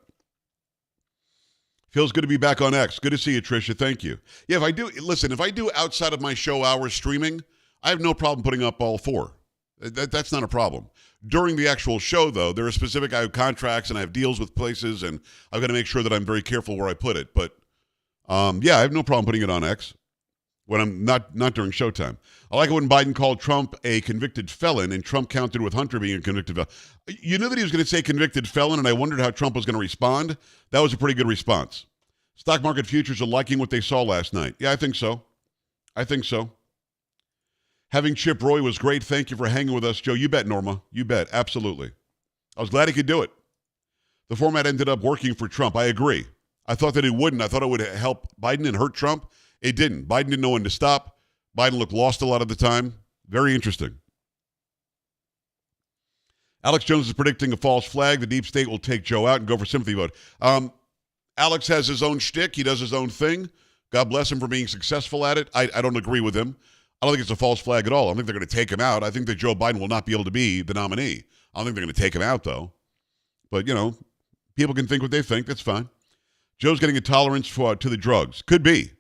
Feels good to be back on X. Good to see you, Tricia. Thank you. Yeah, if I do outside of my show hours streaming, I have no problem putting up all four. That's not a problem. During the actual show, though, there are specific, I have contracts and I have deals with places, and I've got to make sure that I'm very careful where I put it. But, yeah, I have no problem putting it on X when I'm not during showtime. I like it when Biden called Trump a convicted felon, and Trump countered with Hunter being a convicted felon. You knew that he was going to say convicted felon, and I wondered how Trump was going to respond. That was a pretty good response. Stock market futures are liking what they saw last night. Yeah, I think so. Having Chip Roy was great. Thank you for hanging with us, Joe. You bet, Norma. You bet. Absolutely. I was glad he could do it. The format ended up working for Trump. I agree. I thought that it wouldn't. I thought it would help Biden and hurt Trump. It didn't. Biden didn't know when to stop. Biden looked lost a lot of the time. Very interesting. Alex Jones is predicting a false flag. The deep state will take Joe out and go for sympathy vote. Alex has his own shtick. He does his own thing. God bless him for being successful at it. I don't agree with him. I don't think it's a false flag at all. I don't think they're going to take him out. I think that Joe Biden will not be able to be the nominee. I don't think they're going to take him out, though. But, people can think what they think. That's fine. Joe's getting a tolerance to the drugs. Could be.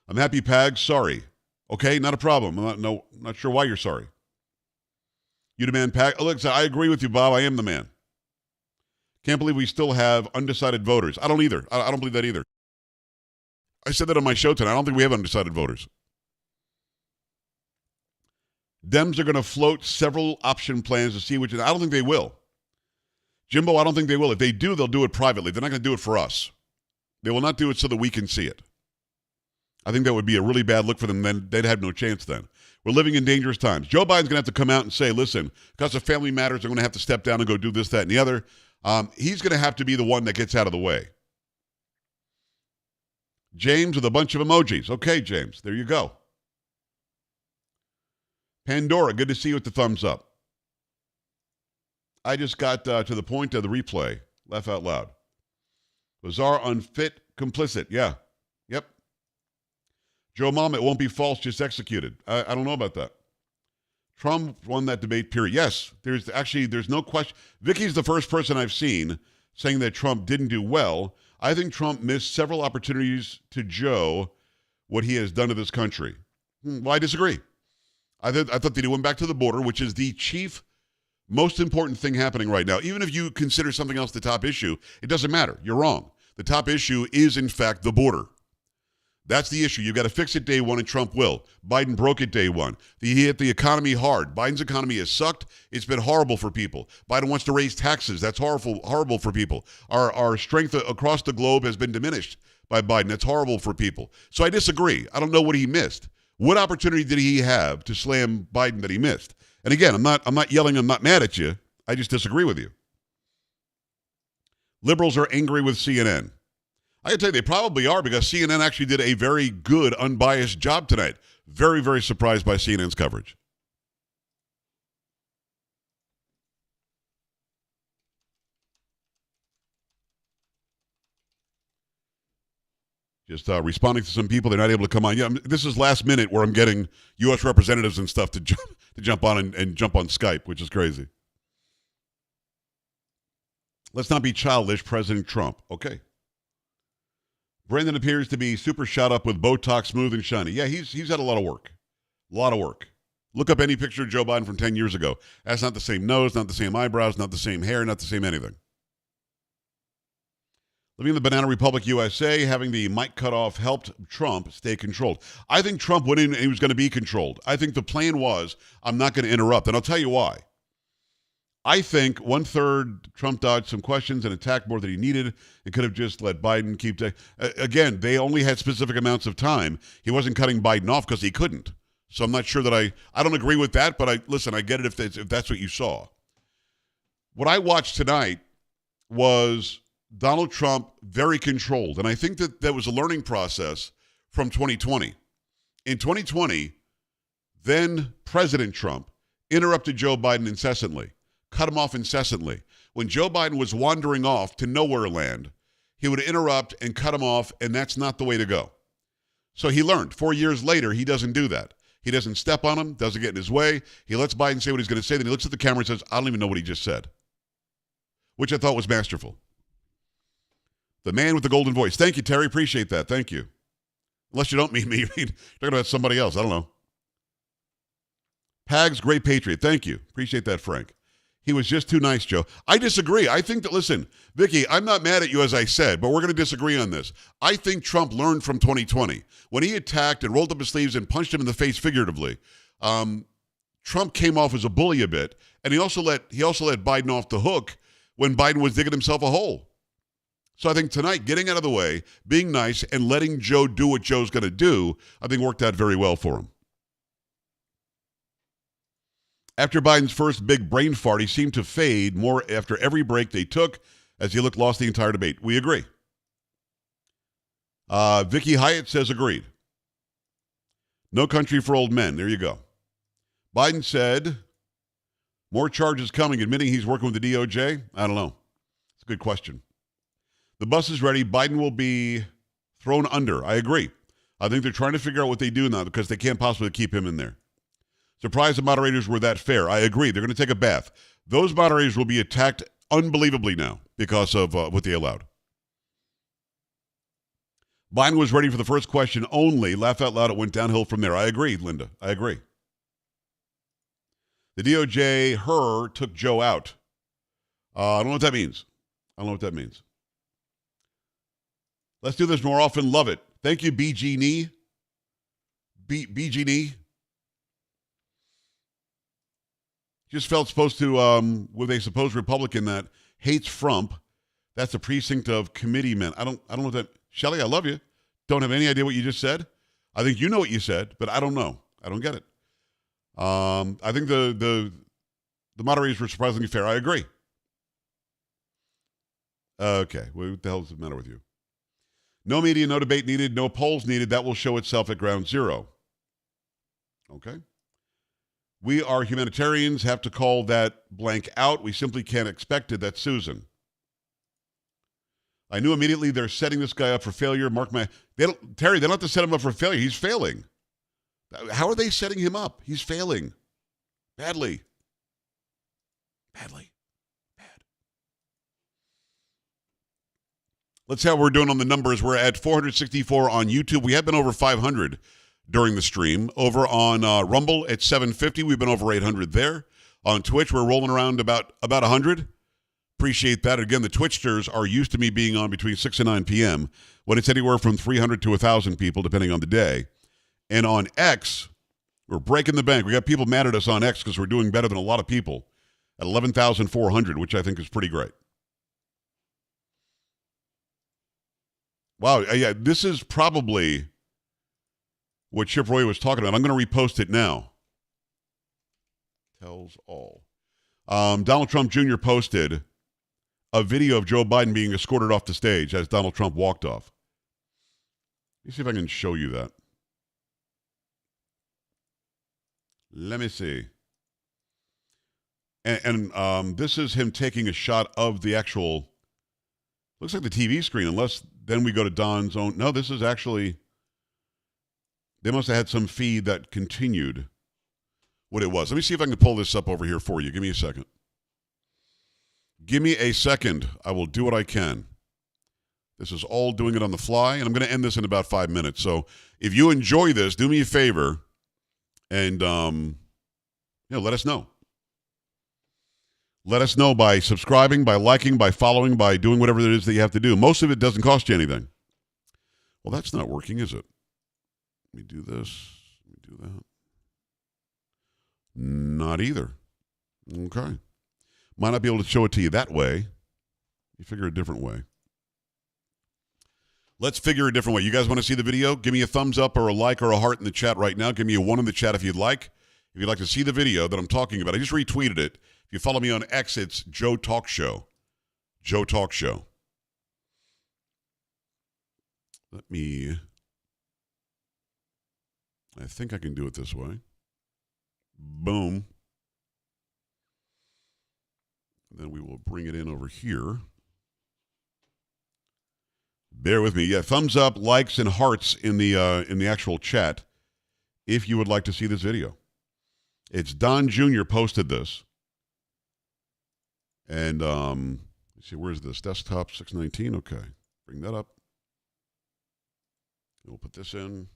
I'm happy, Pag. Sorry. Okay, not a problem. I'm not sure why you're sorry. You demand Pag. Oh, look, I agree with you, Bob. I am the man. Can't believe we still have undecided voters. I don't either. I don't believe that either. I said that on my show tonight. I don't think we have undecided voters. Dems are going to float several option plans to see which. I don't think they will. Jimbo, I don't think they will. If they do, they'll do it privately. They're not going to do it for us. They will not do it so that we can see it. I think that would be a really bad look for them. Then they'd have no chance then. We're living in dangerous times. Joe Biden's going to have to come out and say, listen, because of family matters, I'm going to have to step down and go do this, that, and the other. He's going to have to be the one that gets out of the way. James with a bunch of emojis. Okay, James, there you go. Pandora, good to see you with the thumbs up. I just got to the point of the replay. Laugh out loud. Bizarre, unfit, complicit. Yeah. Yep. Joe Mom, it won't be false, just executed. I don't know about that. Trump won that debate, period. Yes, there's no question. Vicky's the first person I've seen saying that Trump didn't do well. I think Trump missed several opportunities to Joe what he has done to this country. Well, I disagree. I thought that he went back to the border, which is the chief, most important thing happening right now. Even if you consider something else the top issue, it doesn't matter. You're wrong. The top issue is, in fact, the border. That's the issue. You've got to fix it day one, and Trump will. Biden broke it day one. He hit the economy hard. Biden's economy has sucked. It's been horrible for people. Biden wants to raise taxes. That's horrible for people. Our strength across the globe has been diminished by Biden. That's horrible for people. So I disagree. I don't know what he missed. What opportunity did he have to slam Biden that he missed? And again, I'm not yelling, I'm not mad at you. I just disagree with you. Liberals are angry with CNN. I can tell you they probably are, because CNN actually did a very good, unbiased job tonight. Very, very surprised by CNN's coverage. Just responding to some people, they're not able to come on. Yeah, this is last minute where I'm getting U.S. representatives and stuff to jump on and jump on Skype, which is crazy. Let's not be childish, President Trump. Okay. Brandon appears to be super shot up with Botox, smooth and shiny. Yeah, he's had a lot of work. A lot of work. Look up any picture of Joe Biden from 10 years ago. That's not the same nose, not the same eyebrows, not the same hair, not the same anything. Living in the Banana Republic, USA, having the mic cut off helped Trump stay controlled. I think Trump went in and he was going to be controlled. I think the plan was, I'm not going to interrupt. And I'll tell you why. I think 1/3 Trump dodged some questions and attacked more than he needed. It could have just let Biden keep... Again, they only had specific amounts of time. He wasn't cutting Biden off because he couldn't. So I'm not sure that I don't agree with that, but I get it if that's what you saw. What I watched tonight was Donald Trump very controlled. And I think that was a learning process from 2020. In 2020, then President Trump interrupted Joe Biden incessantly, cut him off incessantly. When Joe Biden was wandering off to nowhere land, he would interrupt and cut him off, and that's not the way to go. So he learned. 4 years later, he doesn't do that. He doesn't step on him, doesn't get in his way. He lets Biden say what he's going to say. Then he looks at the camera and says, I don't even know what he just said, which I thought was masterful. The man with the golden voice. Thank you, Terry. Appreciate that. Thank you. Unless you don't mean me. You're talking about somebody else. I don't know. Pags, great patriot. Thank you. Appreciate that, Frank. He was just too nice, Joe. I disagree. I think that, listen, Vicky, I'm not mad at you, as I said, but we're going to disagree on this. I think Trump learned from 2020. When he attacked and rolled up his sleeves and punched him in the face figuratively, Trump came off as a bully a bit, and he also let Biden off the hook when Biden was digging himself a hole. So I think tonight, getting out of the way, being nice, and letting Joe do what Joe's going to do, I think worked out very well for him. After Biden's first big brain fart, he seemed to fade more after every break they took as he lost the entire debate. We agree. Vicky Hyatt says agreed. No country for old men. There you go. Biden said more charges coming, admitting he's working with the DOJ. I don't know. It's a good question. The bus is ready. Biden will be thrown under. I agree. I think they're trying to figure out what they do now because they can't possibly keep him in there. Surprised the moderators were that fair. I agree. They're going to take a bath. Those moderators will be attacked unbelievably now because of what they allowed. Biden was ready for the first question only. Laugh out loud. It went downhill from there. I agree, Linda. I agree. The DOJ, took Joe out. I don't know what that means. Let's do this more often. Love it. Thank you, BG Knee. BG Knee. Just felt supposed to, with a supposed Republican that hates Trump. That's a precinct of committeemen. I don't know what that. Shelley, I love you. Don't have any idea what you just said. I think you know what you said, but I don't know. I don't get it. I think the moderators were surprisingly fair. I agree. Okay, what the hell does the matter with you? No media, no debate needed, no polls needed. That will show itself at ground zero. Okay. We are humanitarians, have to call that blank out. We simply can't expect it. That's Susan. I knew immediately they're setting this guy up for failure. Terry, they don't have to set him up for failure. He's failing. How are they setting him up? He's failing. Badly. Bad. Let's see how we're doing on the numbers. We're at 464 on YouTube. We have been over 500 during the stream. Over on Rumble at 750, we've been over 800 there. On Twitch, we're rolling around about 100. Appreciate that. Again, the Twitchsters are used to me being on between 6 and 9 p.m. when it's anywhere from 300 to 1,000 people, depending on the day. And on X, we're breaking the bank. We got people mad at us on X because we're doing better than a lot of people at 11,400, which I think is pretty great. Wow, yeah, this is probably what Chip Roy was talking about. I'm going to repost it now. Tells all. Donald Trump Jr. posted a video of Joe Biden being escorted off the stage as Donald Trump walked off. Let me see if I can show you that. Let me see. And this is him taking a shot of the actual, looks like the TV screen, unless then we go to Don's own. No, this is actually, they must have had some feed that continued what it was. Let me see if I can pull this up over here for you. Give me a second. Give me a second. I will do what I can. This is all doing it on the fly, and I'm going to end this in about 5 minutes. So if you enjoy this, do me a favor and let us know. Let us know by subscribing, by liking, by following, by doing whatever it is that you have to do. Most of it doesn't cost you anything. Well, that's not working, is it? Let me do this. Let me do that. Not either. Okay. Might not be able to show it to you that way. You figure a different way. Let's figure a different way. You guys want to see the video? Give me a thumbs up or a like or a heart in the chat right now. Give me a 1 in the chat if you'd like. If you'd like to see the video that I'm talking about, I just retweeted it. If you follow me on X, it's Joe Talk Show. Joe Talk Show. I think I can do it this way. Boom. Then we will bring it in over here. Bear with me. Yeah, thumbs up, likes, and hearts in the actual chat if you would like to see this video. It's Don Jr. posted this. And let's see, where's this? Desktop 619. Okay. Bring that up. We'll put this in.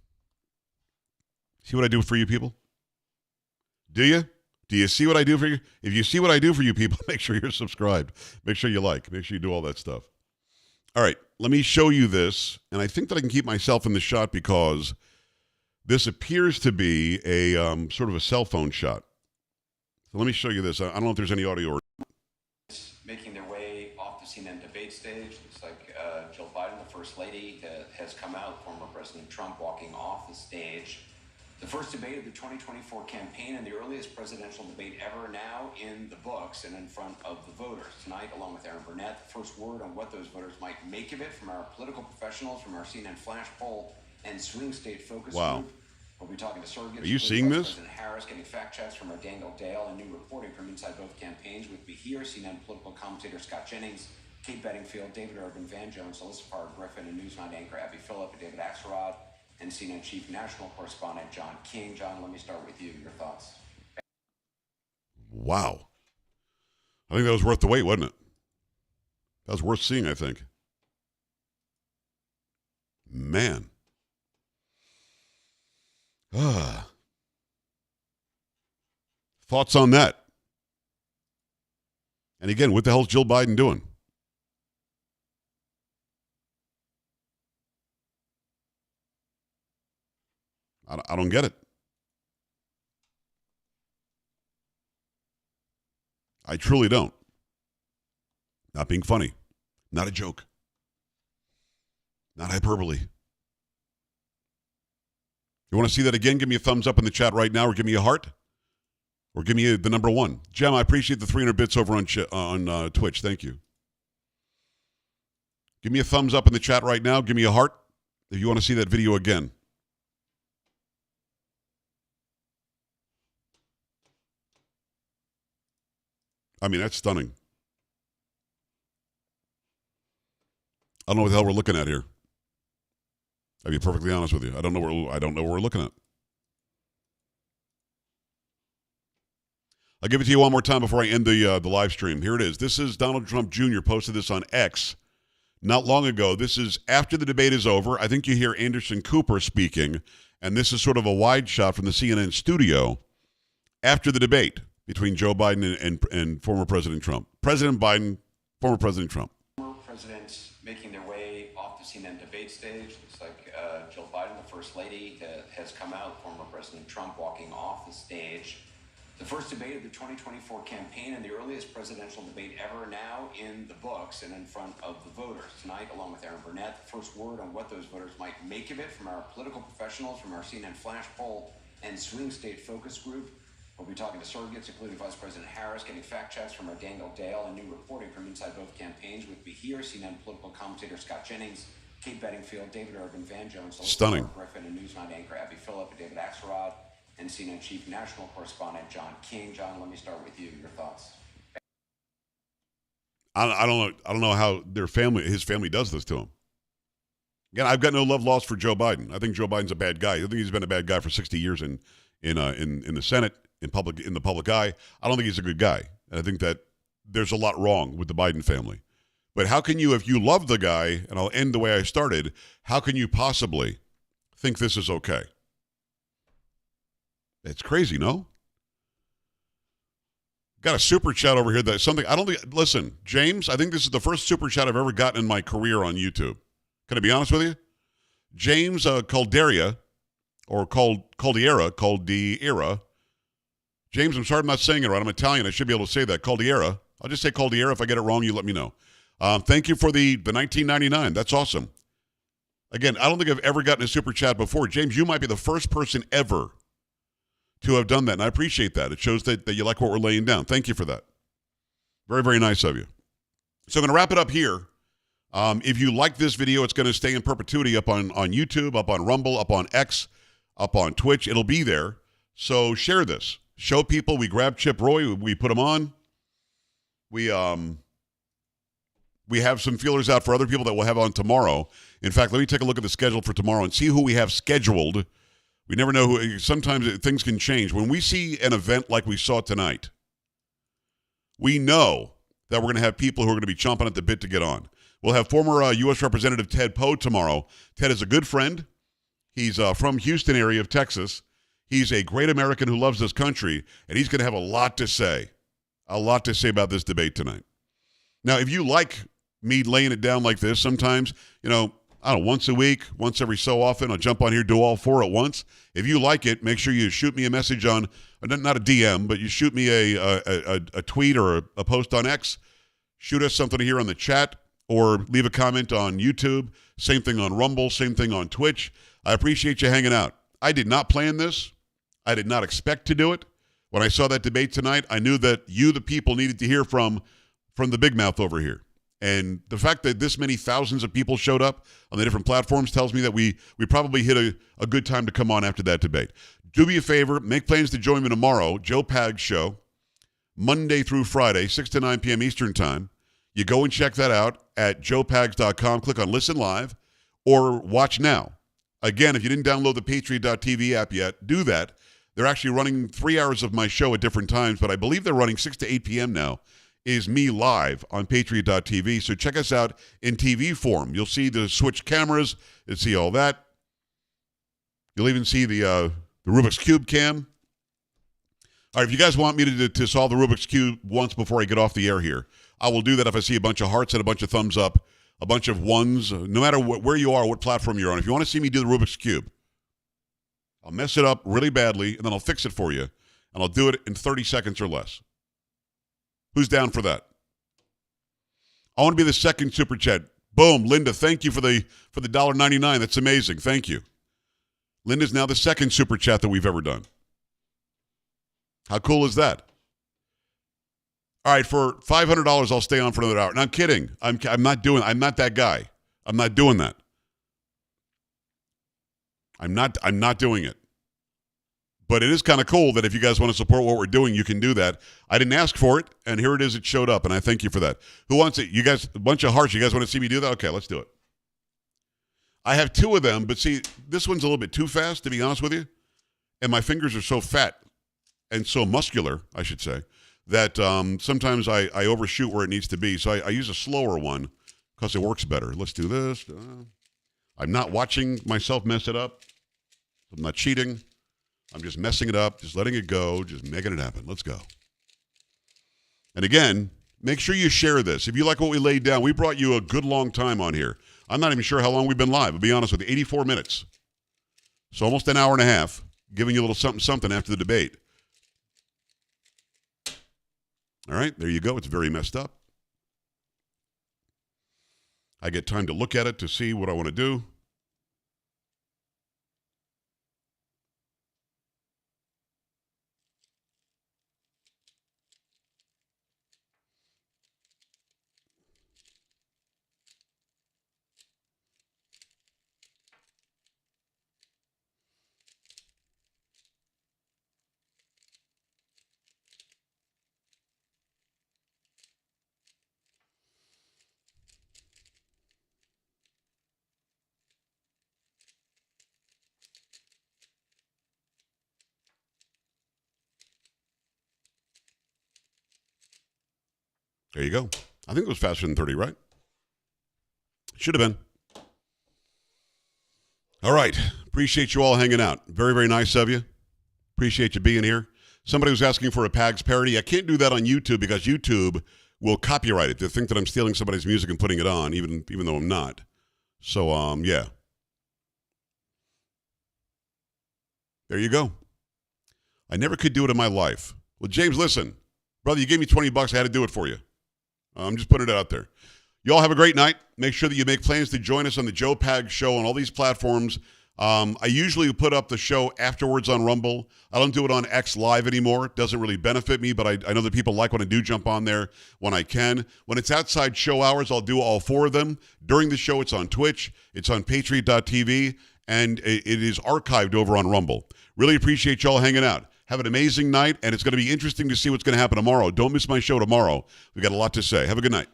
See what I do for you people? Do you? Do you see what I do for you? If you see what I do for you people, make sure you're subscribed. Make sure you like. Make sure you do all that stuff. All right, let me show you this. And I think that I can keep myself in the shot because this appears to be a sort of a cell phone shot. So let me show you this. I don't know if there's any audio or making their way off the CNN debate stage. Looks like Jill Biden, the First Lady, has come out, former President Trump walking off the stage. The first debate of the 2024 campaign and the earliest presidential debate ever now in the books and in front of the voters. Tonight, along with Aaron Burnett, the first word on what those voters might make of it from our political professionals, from our CNN Flash poll and swing state focus group. We'll be talking to surrogates. Are you seeing this? President Harris, getting fact checks from our Daniel Dale, and new reporting from inside both campaigns with me here, CNN political commentator Scott Jennings, Kate Bedingfield, David Urban, Van Jones, Alyssa Farr Griffin, and Newsnight anchor Abby Phillip, and David Axelrod, and CNN chief national correspondent John King. John, let me start with you. Your thoughts? Wow. I think that was worth the wait, wasn't it? That was worth seeing, I think. Man. Thoughts on that? And again, what the hell is Jill Biden doing? I don't get it. I truly don't. Not being funny. Not a joke. Not hyperbole. You want to see that again? Give me a thumbs up in the chat right now, or give me a heart, or give me the number one. Gem, I appreciate the 300 bits over on Twitch. Thank you. Give me a thumbs up in the chat right now. Give me a heart if you want to see that video again. I mean, that's stunning. I don't know what the hell we're looking at here. I'll be perfectly honest with you. I don't know what we're looking at. I'll give it to you one more time before I end the live stream. Here it is. This is Donald Trump Jr. posted this on X not long ago. This is after the debate is over. I think you hear Anderson Cooper speaking, and this is sort of a wide shot from the CNN studio after the debate between Joe Biden and former President Trump. President Biden, former President Trump. Former presidents making their way off the CNN debate stage. Looks like Jill Biden, the First Lady, has come out, former President Trump walking off the stage. The first debate of the 2024 campaign and the earliest presidential debate ever now in the books and in front of the voters. Tonight, along with Aaron Burnett, the first word on what those voters might make of it from our political professionals, from our CNN Flash poll and swing state focus group. We'll be talking to surrogates, including Vice President Harris, getting fact checks from our Daniel Dale, and new reporting from inside both campaigns with me here, CNN political commentator Scott Jennings, Kate Bedingfield, David Urban, Van Jones, Stunning. Griffin, and Newsnight anchor Abby Phillip, and David Axelrod, and CNN chief national correspondent John King. John, let me start with you. Your thoughts? I don't know how his family does this to him. Again, I've got no love lost for Joe Biden. I think Joe Biden's a bad guy. I think he's been a bad guy for 60 years in the Senate, in the public eye. I don't think he's a good guy. And I think that there's a lot wrong with the Biden family. But how can you, if you love the guy, and I'll end the way I started, how can you possibly think this is okay? It's crazy, no? Got a super chat over here that something, I don't think, listen, James, I think this is the first super chat I've ever gotten in my career on YouTube. Can I be honest with you? James Calderia, or Caldiera. James, I'm sorry I'm not saying it right. I'm Italian. I should be able to say that. Caldiera. I'll just say Caldiera. If I get it wrong, you let me know. Thank you for the 1999. That's awesome. Again, I don't think I've ever gotten a super chat before. James, you might be the first person ever to have done that, and I appreciate that. It shows that you like what we're laying down. Thank you for that. Very, very nice of you. So I'm going to wrap it up here. If you like this video, it's going to stay in perpetuity up on YouTube, up on Rumble, up on X, up on Twitch. It'll be there. So share this. Show people. We grab Chip Roy. We put him on. We we have some feelers out for other people that we'll have on tomorrow. In fact, let me take a look at the schedule for tomorrow and see who we have scheduled. We never know who. Sometimes things can change. When we see an event like we saw tonight, we know that we're going to have people who are going to be chomping at the bit to get on. We'll have former U.S. Representative Ted Poe tomorrow. Ted is a good friend. He's from Houston area of Texas. He's a great American who loves this country, and he's going to have a lot to say about this debate tonight. Now, if you like me laying it down like this, sometimes, I don't know, once a week, once every so often, I'll jump on here, do all four at once. If you like it, make sure you shoot me a message on, not a DM, but you shoot me a tweet or a post on X. Shoot us something here on the chat or leave a comment on YouTube. Same thing on Rumble, same thing on Twitch. I appreciate you hanging out. I did not plan this. I did not expect to do it. When I saw that debate tonight, I knew that you, the people, needed to hear from the big mouth over here. And the fact that this many thousands of people showed up on the different platforms tells me that we probably hit a good time to come on after that debate. Do me a favor, make plans to join me tomorrow, Joe Pags Show, Monday through Friday, 6 to 9 p.m. Eastern Time. You go and check that out at joepags.com. Click on Listen Live or Watch Now. Again, if you didn't download the Patriot.tv app yet, do that. They're actually running 3 hours of my show at different times, but I believe they're running 6 to 8 p.m. now. Is me live on Patriot.tv. So check us out in TV form. You'll see the switch cameras. You'll see all that. You'll even see the Rubik's Cube cam. All right, if you guys want me to solve the Rubik's Cube once before I get off the air here, I will do that if I see a bunch of hearts and a bunch of thumbs up, a bunch of ones, no matter where you are, what platform you're on. If you want to see me do the Rubik's Cube, I'll mess it up really badly, and then I'll fix it for you, and I'll do it in 30 seconds or less. Who's down for that? I want to be the second super chat. Boom, Linda, thank you for the $1.99. That's amazing. Thank you. Linda's now the second super chat that we've ever done. How cool is that? All right, for $500, I'll stay on for another hour. And I'm kidding. I'm not that guy. I'm not doing that. I'm not doing it. But it is kind of cool that if you guys want to support what we're doing, you can do that. I didn't ask for it, and here it is. It showed up, and I thank you for that. Who wants it? You guys, a bunch of hearts. You guys want to see me do that? Okay, let's do it. I have two of them, but see, this one's a little bit too fast, to be honest with you. And my fingers are so fat and so muscular, I should say, that sometimes I overshoot where it needs to be. So I use a slower one because it works better. Let's do this. I'm not watching myself mess it up. I'm not cheating. I'm just messing it up, just letting it go, just making it happen. Let's go. And again, make sure you share this. If you like what we laid down, we brought you a good long time on here. I'm not even sure how long we've been live. I'll be honest with you, 84 minutes. So almost an hour and a half, giving you a little something after the debate. All right, there you go. It's very messed up. I get time to look at it to see what I want to do. There you go. I think it was faster than 30, right? Should have been. All right. Appreciate you all hanging out. Very, very nice of you. Appreciate you being here. Somebody was asking for a Pags parody. I can't do that on YouTube because YouTube will copyright it. They think that I'm stealing somebody's music and putting it on, even though I'm not. So, yeah. There you go. I never could do it in my life. Well, James, listen. Brother, you gave me $20. I had to do it for you. I'm just putting it out there. You all have a great night. Make sure that you make plans to join us on the Joe Pags Show on all these platforms. I usually put up the show afterwards on Rumble. I don't do it on X Live anymore. It doesn't really benefit me, but I know that people like when I do jump on there when I can. When it's outside show hours, I'll do all four of them. During the show, it's on Twitch. It's on Patriot.tv, and it is archived over on Rumble. Really appreciate y'all hanging out. Have an amazing night, and it's going to be interesting to see what's going to happen tomorrow. Don't miss my show tomorrow. We've got a lot to say. Have a good night.